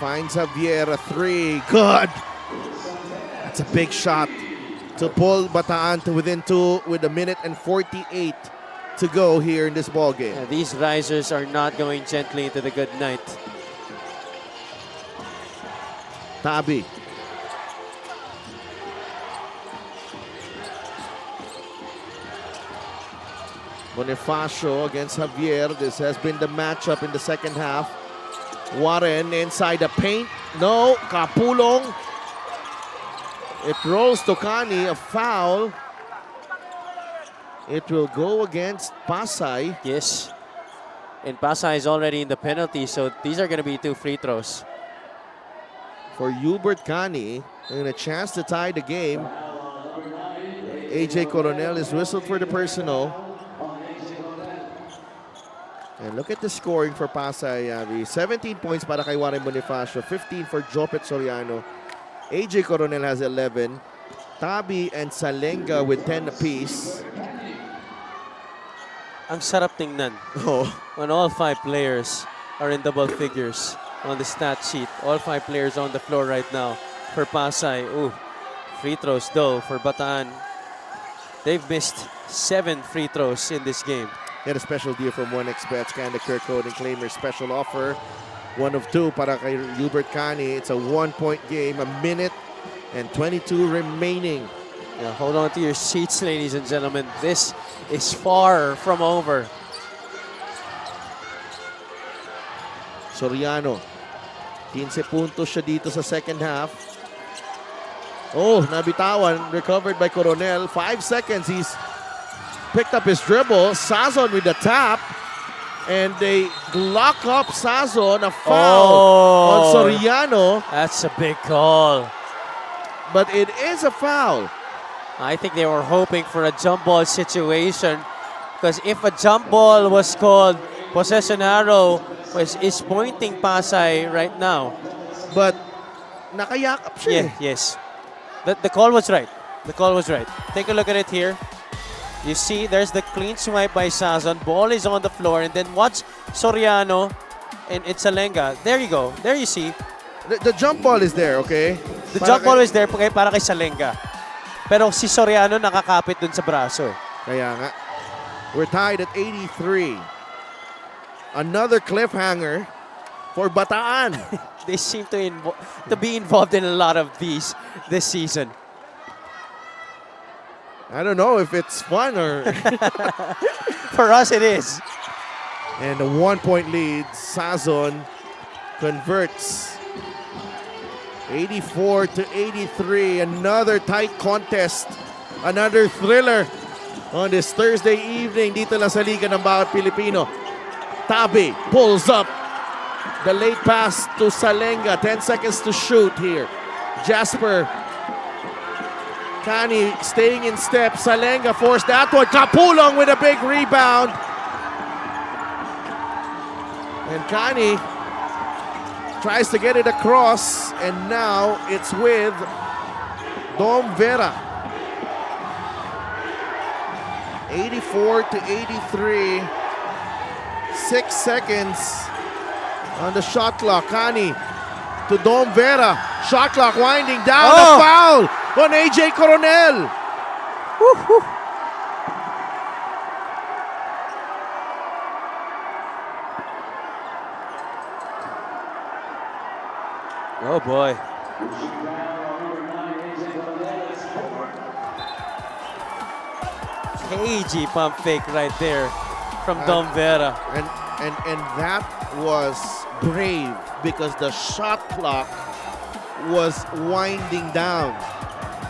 finds Javier, a three. Good. That's a big shot to pull Bataan to within 2 with a minute and 48 to go here in this ball game. Yeah, these risers are not going gently into the good night. Tabi. Bonifacio against Javier. This has been the matchup in the second half. Warren inside the paint. No, Kapulong. It rolls to Cani, a foul. It will go against Pasay. Yes. And Pasay is already in the penalty, so these are going to be 2 free throws. For Hubert Cani, and a chance to tie the game. AJ Coronel is whistled for the personal. And look at the scoring for Pasay, Abby. 17 points para kay Warren Bonifacio, 15 for Jopet Soriano. AJ Coronel has 11. Tabi and Salenga with 10 apiece. Ang sarap tingnan Oh, when all 5 players are in double figures on the stat sheet. All 5 players on the floor right now for Pasay. Ooh, free throws though for Bataan. They've missed 7 free throws in this game. get a special deal from 1xBet. Scan the QR code and claim your special offer. 1 of 2 para kay Hubert Cani. It's a 1-point game, a minute and 22 remaining. Yeah, hold on to your seats, ladies and gentlemen. This is far from over. Soriano, 15 puntos siya dito sa second half. Oh, nabitawan, recovered by Coronel. 5 seconds, he's picked up his dribble. Sazon with the tap. And they lock up Sazon, a foul on Soriano. That's a big call. But it is a foul. I think they were hoping for a jump ball situation, because if a jump ball was called, possession arrow is pointing Pasay right now. But nakayakap siya. Yeah, yes. The call was right. The call was right. Take a look at it here. You see, there's the clean swipe by Sazon. Ball is on the floor, and then watch Soriano and it's Salenga. There you go. There you see. The jump ball is there, okay? The jump ball is there para kay Salenga. Pero si Soriano nakakapit dun sa braso. Kaya nga. We're tied at 83. Another cliffhanger for Bataan. They seem to be involved in a lot of these this season. I don't know if it's fun or... For us, it is. And a 1-point lead. Sazon converts. 84 to 83. Another tight contest. Another thriller on this Thursday evening dito lang sa Liga ng Bawat Pilipino. Tabi pulls up. The late pass to Salenga. 10 seconds to shoot here. Jasper. Cani staying in step. Salenga forced that one. Kapulong with a big rebound. And Cani tries to get it across. And now it's with Dom Vera. 84 to 83. 6 seconds on the shot clock. Cani to Dom Vera. Shot clock winding down. A foul on AJ Coronel. Woo-hoo. Oh boy. KG pump fake right there from Dom Vera. And And that was brave because the shot clock was winding down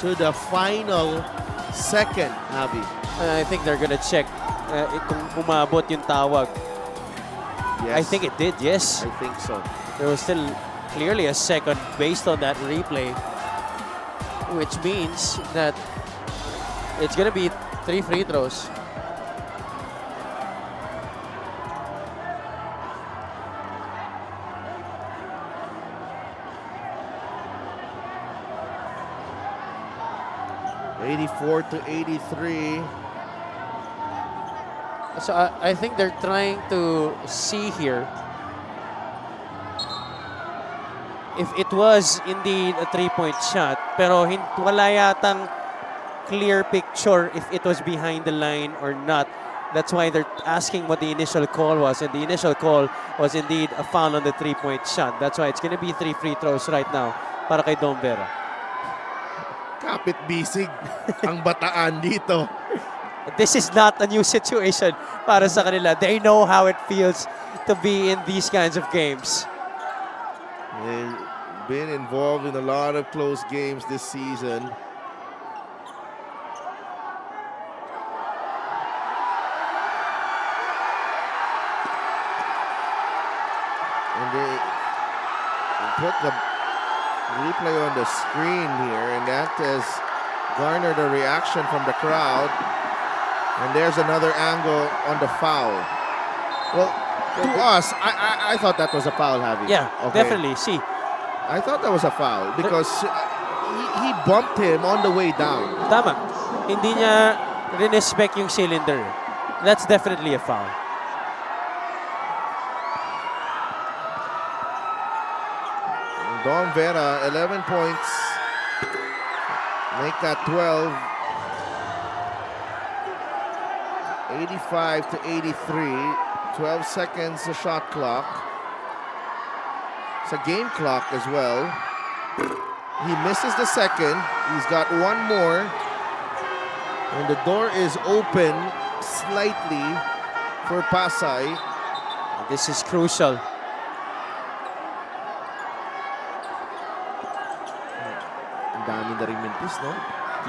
to the final second, Javi. I think they're gonna check kung umabot yung tawag. Yes. I think it did, yes. I think so. There was still clearly a second based on that replay, which means that it's gonna be 3 free throws. (84-83). So I think they're trying to see here if it was indeed a 3-point shot, pero wala yatang clear picture if it was behind the line or not. That's why they're asking what the initial call was, and the initial call was indeed a foul on the 3-point shot. That's why it's going to be 3 free throws right now para kay Don Vera. Kapit bisig ang Bataan dito. This is not a new situation para sa kanila. They know how it feels to be in these kinds of games. They've been involved in a lot of close games this season. And they put the replay on the screen here, and that has garnered a reaction from the crowd. And there's another angle on the foul. Well, to us, I thought that was a foul, Javi. Yeah, Okay. definitely. See, I thought that was a foul because he bumped him on the way down. tama. Hindi niya rinespect yung cylinder. That's definitely a foul. Don Vera, 11 points. Make that 12. 85-83. 12 seconds the shot clock. It's a game clock as well. He misses the second. He's got one more. And the door is open slightly for Pasay. This is crucial. Ang dami na rin mintis, no?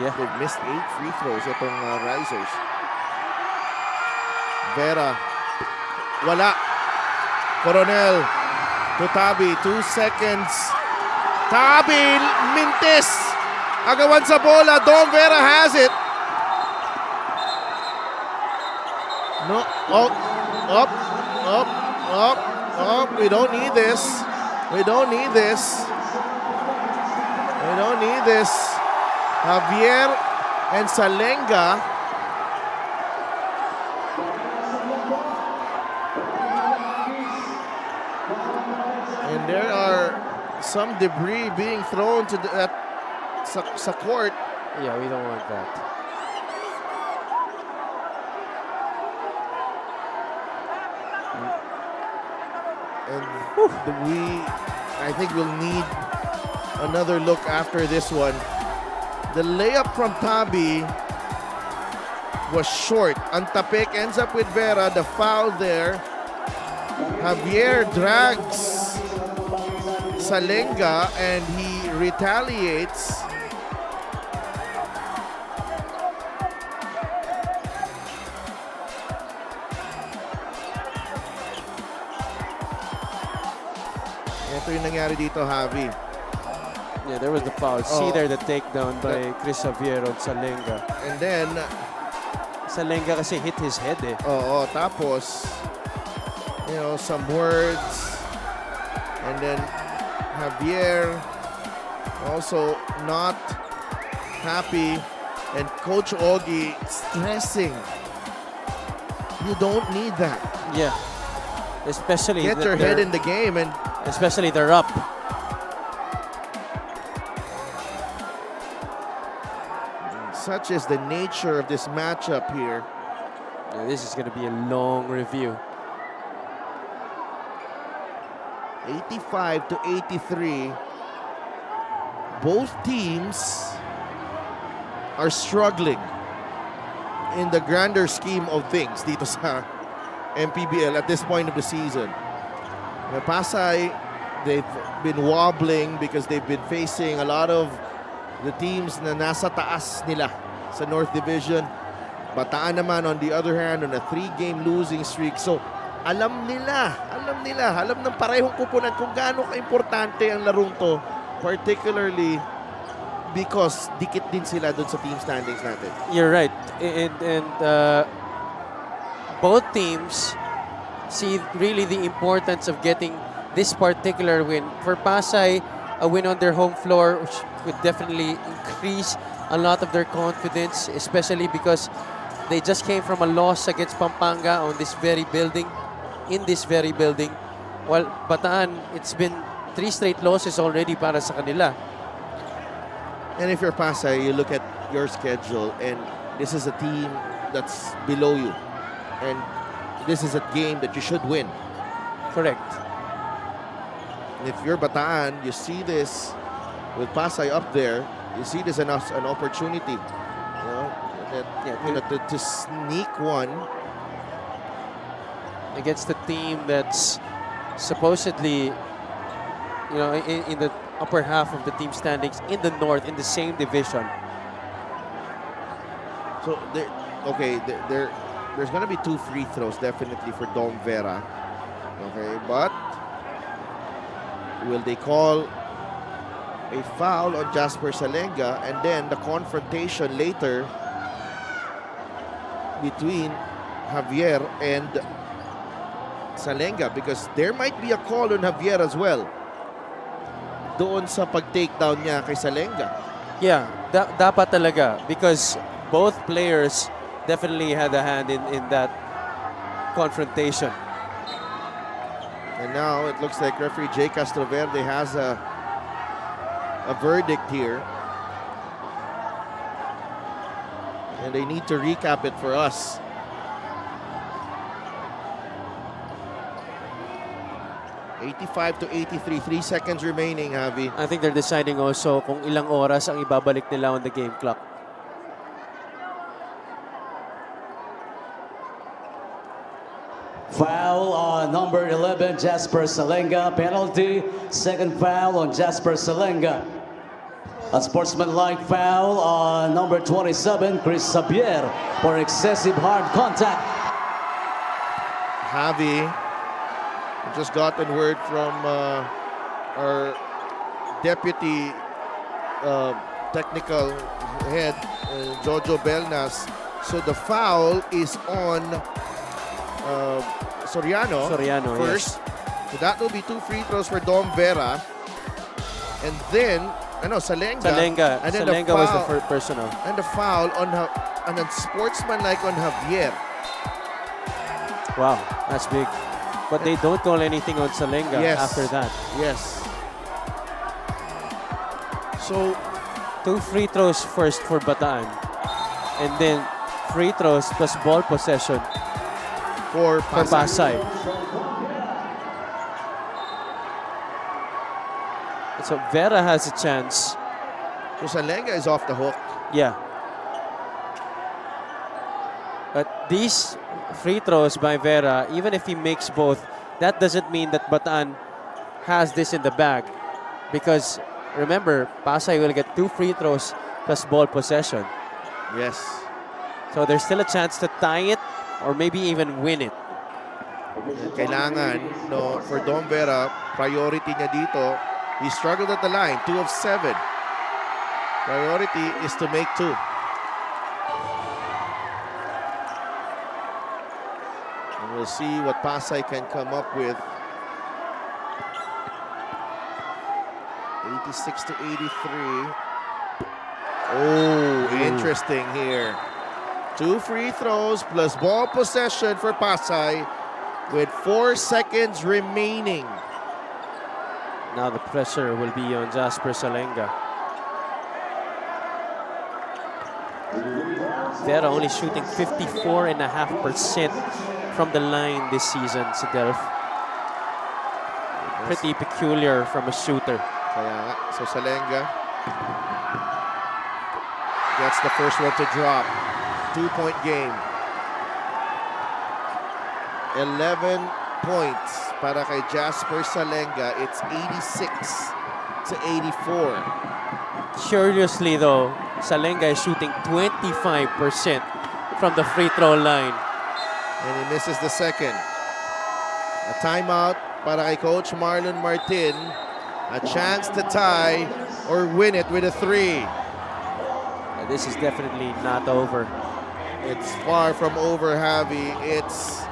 Yeah. They've missed 8 free throws itong Risers. Vera. Wala. Coronel. To Tabi. 2 seconds. Tabi. Mintis. Agawan sa bola. Don Vera has it. No. Oh. Up. Up. Up. Up. We don't need this. We don't need this. We don't need this. Javier and Salenga. And there are some debris being thrown to sa court. Yeah, we don't want that. And I think we'll need another look after this one. The layup from Tabi was short. Antapik ends up with Vera. The foul there. Javier drags Salenga and he retaliates. Ito yung nangyari dito, Javi. Yeah, there was the foul. See there the takedown by Chris Javier on Salenga. And then, Salenga kasi hit his head eh. tapos, some words. And then, Javier also not happy. And Coach Ogie stressing. You don't need that. Yeah. Especially Get your head in the game. And especially they're up. such is the nature of this matchup here. Yeah, this is going to be a long review. 85-83. Both teams are struggling in the grander scheme of things dito sa MPBL at this point of the season. Pasay, they've been wobbling because they've been facing a lot of the teams na nasa taas nila sa North Division. Bataan naman on the other hand on a 3-game losing streak. So alam ng parehong kupunan kung gaano ka-importante ang larong to, particularly because dikit din sila dun sa team standings natin. You're right. And both teams see really the importance of getting this particular win. For Pasay, a win on their home floor which would definitely increase a lot of their confidence, especially because they just came from a loss against Pampanga on this very building, while Bataan, it's been 3 straight losses already para sa kanila. And if you're Pasay, you look at your schedule and this is a team that's below you. And this is a game that you should win. Correct. And if you're Bataan, you see this with Pasay up there, you see this as an opportunity, to sneak one against the team that's supposedly, in the upper half of the team standings in the North, in the same division. So, there's going to be 2 free throws definitely for Dom Vera. Okay, but will they call a foul on Jasper Salenga and then the confrontation later between Javier and Salenga, because there might be a call on Javier as well doon sa pag-takedown niya kay Salenga. Yeah, dapat talaga, because both players definitely had a hand in that confrontation. And now it looks like referee Jay Castroverde has a verdict here. And they need to recap it for us. $85 to 83, 3 seconds remaining, Javi. I think they're deciding also kung ilang oras ang ibabalik nila on the game clock. Foul on number 11, Jasper Salenga. Penalty. Second foul on Jasper Salenga. A sportsmanlike foul on number 27, Chris Xavier, for excessive hard contact. Javi, I've just gotten word from our deputy technical head, Jojo Belnas. So the foul is on Soriano first. Yes. So that will be 2 free throws for Dom Vera. And then, Salenga. And then Salenga was the first personal. And the foul on a sportsmanlike on Javier. Wow, that's big. But they don't call anything on Salenga after that. Yes. So, 2 free throws first for Bataan. And then free throws plus ball possession for Pasay. So Vera has a chance. So Salenga is off the hook. Yeah. But these free throws by Vera, even if he makes both, that doesn't mean that Bataan has this in the bag. Because remember, Pasay will get 2 free throws plus ball possession. Yes. So there's still a chance to tie it or maybe even win it. Kailangan, for Dom Vera, priority niya dito. He struggled at the line, 2 of 7. Priority is to make 2. And we'll see what Pasay can come up with. 86 to 83. Oh, interesting here. 2 free throws plus ball possession for Pasay with 4 seconds remaining. Now the pressure will be on Jasper Salenga. Vera only shooting 54.5% from the line this season, Sidelf. Pretty peculiar from a shooter. So Salenga gets the first one to drop. 2-point game. 11 points para kay Jasper Salenga. It's 86-84. Curiously though, Salenga is shooting 25% from the free throw line. And he misses the second. A timeout para kay Coach Marlon Martin. A chance to tie or win it with a three. This is definitely not over. It's far from over, Javi. It's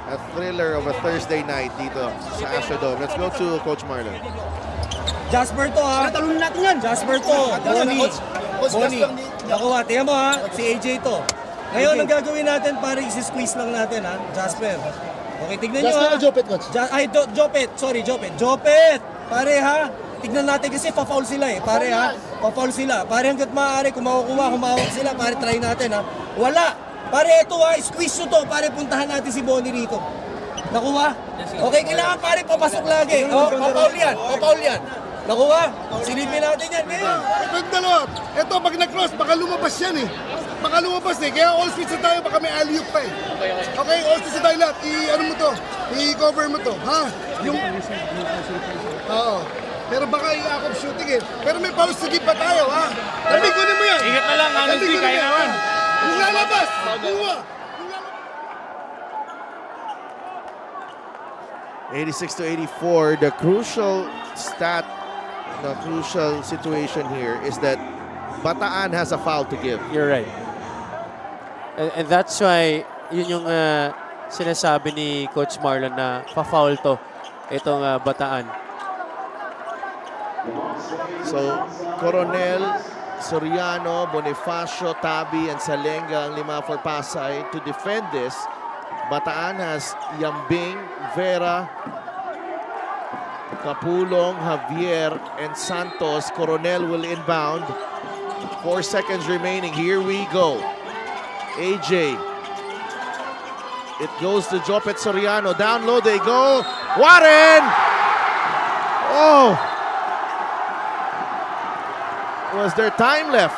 a thriller of a Thursday night dito sa Astrodome. Let's go to Coach Marlon. Jasper to ha. Talunin natin yan. Jasper to. Bonnie. Nakuha. Tingnan mo ha. Si AJ to. Ngayon, ang gagawin natin, pare, isi-squeeze lang natin ha. Jasper. Okay, tignan nyo ha. Jopet, coach. Jopet. Sorry, Jopet. Jopet! Pare ha. Tignan natin kasi pa-foul sila eh. Pare ha. Pa-foul sila. Pare hanggat maaari, kung makukuha, humawak sila, pare try natin ha. Wala. Pare ito ha. Squeeze nyo to. Pare puntahan natin si Bonnie rito. Nakuha? Okay, kailangan pare papasok lagi. Oh, pa-foul yan. Pa-foul yan. Nakuha? Silipin natin yan ngayon. Ito yung dalawa. Ito, pag nag-cross, baka lumabas yan eh. Baka lumabas eh. Kaya all switch na tayo, baka may alley-oop pa eh. Okay, all switch na tayo lahat. I-ano mo to? I-cover mo to. Ha? Yung... Oo. Pero baka i-acop shooting eh. Pero may foul sige pa tayo, ha? Nabigunin mo yan. Ingat na lang, honestly, kaya naman. Yung lalabas, kuha. 86-84. The crucial stat, the crucial situation here is that Bataan has a foul to give. You're right. And that's why yun yung sinasabi ni Coach Marlon na pa-foul to itong Bataan. So, Coronel, Soriano, Bonifacio, Tabi, and Salenga ang lima for Pasay. To defend this, Bataan has Yambing, Vera, Capulong, Javier, and Santos. Coronel will inbound. 4 seconds remaining. Here we go. AJ. It goes to Jopet Soriano. Down low they go. Warren! Oh! Was there time left?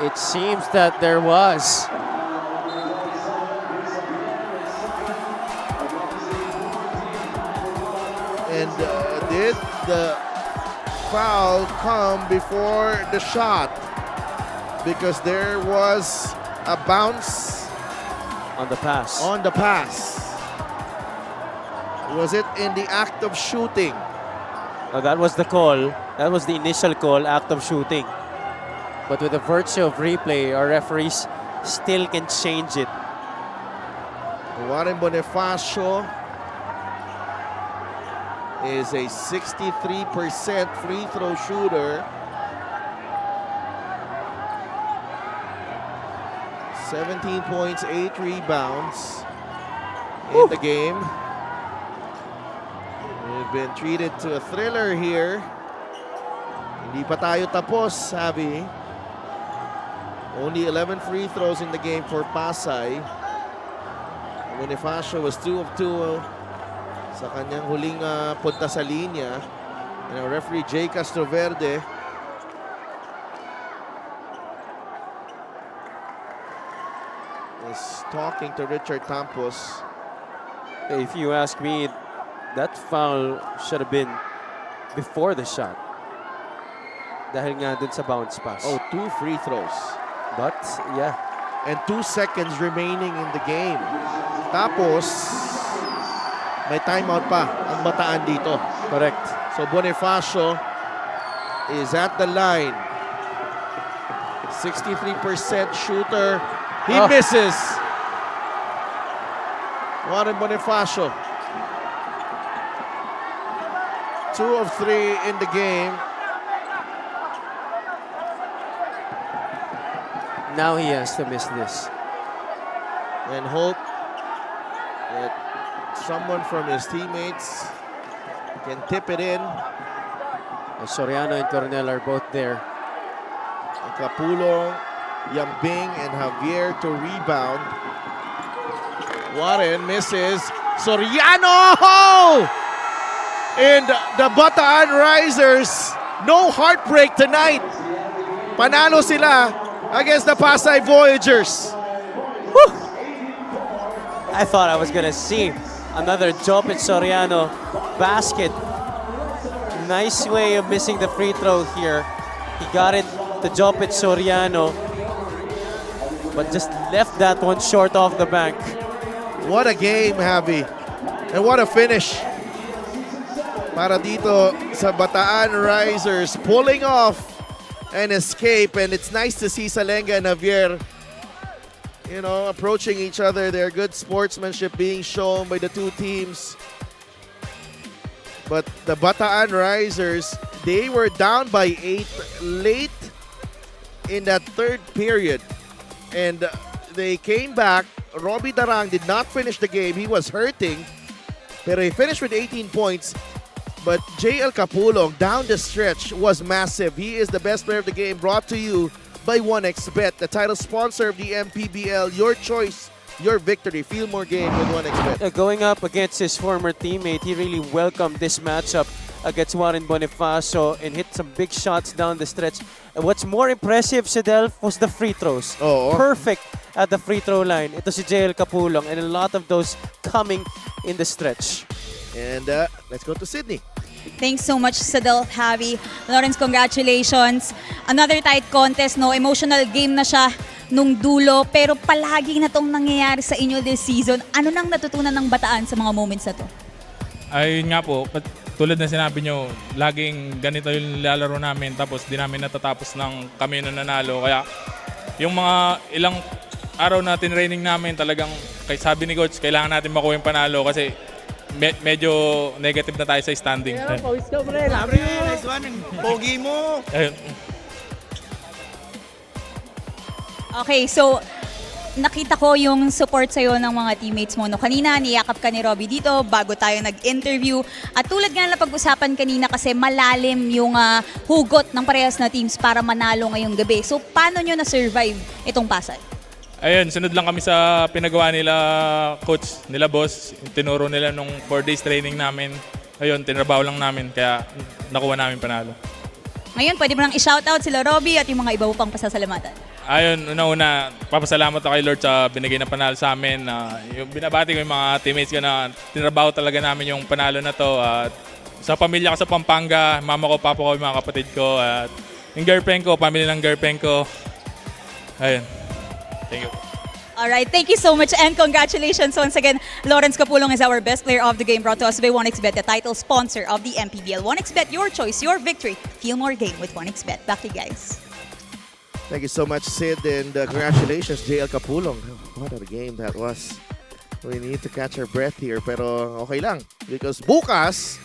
It seems that there was. And did the foul come before the shot? Because there was a bounce On the pass. on the pass. Was it in the act of shooting? No, that was the call. That was the initial call, act of shooting. But with the virtue of replay, our referees still can change it. Warren Bonifacio is a 63% free throw shooter. 17 points, 8 rebounds in the game. We've been treated to a thriller here. Hindi pa tayo tapos, Sabi. Only 11 free throws in the game for Pasay. Bonifacio was 2 of 2 sa kanyang huling punta sa linya. And our referee, Jay Castroverde, is talking to Richard Campos. If you ask me, that foul should have been before the shot. Dahil nga dun sa bounce pass. Oh, 2 free throws. But, yeah. And 2 seconds remaining in the game. Tapos, may timeout pa ang Bataan dito. Correct. So Bonifacio is at the line. 63% shooter. He misses. Warren Bonifacio. 2 of 3 in the game. Now he has to miss this. And hope that someone from his teammates can tip it in. Soriano and Coronel are both there. Capulong, Yambing, and Javier to rebound. Warren misses. Soriano! And the Bataan Risers, no heartbreak tonight. Panalo sila against the Pasay Voyagers. Woo! I thought I was gonna see another Jopit Soriano basket. Nice way of missing the free throw here. He got it to Jopit Soriano, but just left that one short off the bank. What a game, Javi. And what a finish. Para dito sa Bataan Risers, pulling off an escape. And it's nice to see Salenga and Javier, approaching each other. Their good sportsmanship being shown by the two teams. But the Bataan Risers, they were down by 8 late in that third period. And they came back. Robbie Darang did not finish the game. He was hurting. Pero he finished with 18 points. But JL Capulong down the stretch was massive. He is the best player of the game, brought to you by 1xBet, the title sponsor of the MPBL. Your choice, your victory. Feel more game with 1xBet. Going up against his former teammate, he really welcomed this matchup against Warren Bonifacio and hit some big shots down the stretch. And what's more impressive, Sedelf, was the free throws. Oo. Perfect at the free throw line. Ito si JL Capulong, and a lot of those coming in the stretch. And let's go to Sydney. Thanks so much, Sadel, Javi. Lawrence, congratulations. Another tight contest, no? Emotional game na siya nung dulo, pero palagi na tong nangyayari sa inyo this season. Ano nang natutunan ng Bataan sa mga moments na to? Ayun nga po, tulad na sinabi nyo, laging ganito yung lalaro namin, tapos di namin natatapos ng kami na nanalo. Kaya yung mga ilang araw na tinraining namin, talagang, sabi ni Coach, kailangan natin makuha yung panalo kasi medyo negative na tayo sa standing. Pawis ka, pre. Nice one. Pogi mo. Okay, so nakita ko yung support sa'yo ng mga teammates mo. No? Kanina, niyakap ka ni Robbie dito bago tayo nag-interview. At tulad nga na pag-usapan kanina kasi malalim yung hugot ng parehas na teams para manalo ngayong gabi. So, paano nyo na-survive itong Pasay? Ayun, sunod lang kami sa pinagawa nila coach, nila boss. Tinuro nila nung 4 days training namin. Ayun, tinrabaho lang namin kaya nakuha namin panalo. Ngayon, pwede mo nang i-shoutout sila Robbie at yung mga iba pang pasasalamatan. Ayun, una-una, papasalamat ako kay Lord sa binigay na panalo sa amin. Yung binabati ko yung mga teammates ko na tinrabaho talaga namin yung panalo na to. At sa pamilya ko sa Pampanga, mama ko, papa ko, yung mga kapatid ko. At yung girlfriend ko, pamilya ng girlfriend ko. Ayun. Thank you. Alright, thank you so much and congratulations once again. Lawrence Capulong is our best player of the game, brought to us by 1xBet, the title sponsor of the MPBL. 1xBet, your choice, your victory. Feel more game with 1xBet. Back to you guys. Thank you so much, Sid, and congratulations, JL Capulong. What a game that was. We need to catch our breath here, pero okay lang. Because bukas,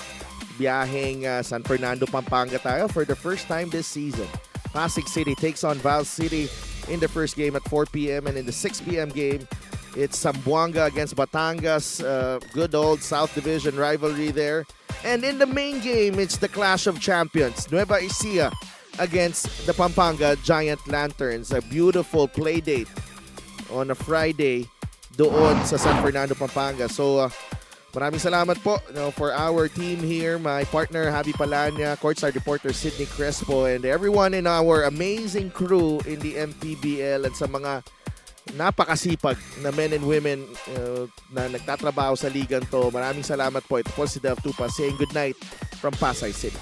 biyaheng San Fernando, Pampanga tayo for the first time this season. Pasig City takes on Val City in the first game at 4 p.m. and in the 6 p.m. game, it's Zamboanga against Batangas. Good old South Division rivalry there. And in the main game, it's the Clash of Champions. Nueva Ecija against the Pampanga Giant Lanterns. A beautiful play date on a Friday doon sa San Fernando, Pampanga. So, maraming salamat po for our team here. My partner, Javi Palanya, courtside reporter, Sydney Crespo, and everyone in our amazing crew in the MPBL at sa mga napakasipag na men and women na nagtatrabaho sa ligan to. Maraming salamat po. Ito po si Dev Tupa saying good night from Pasay City.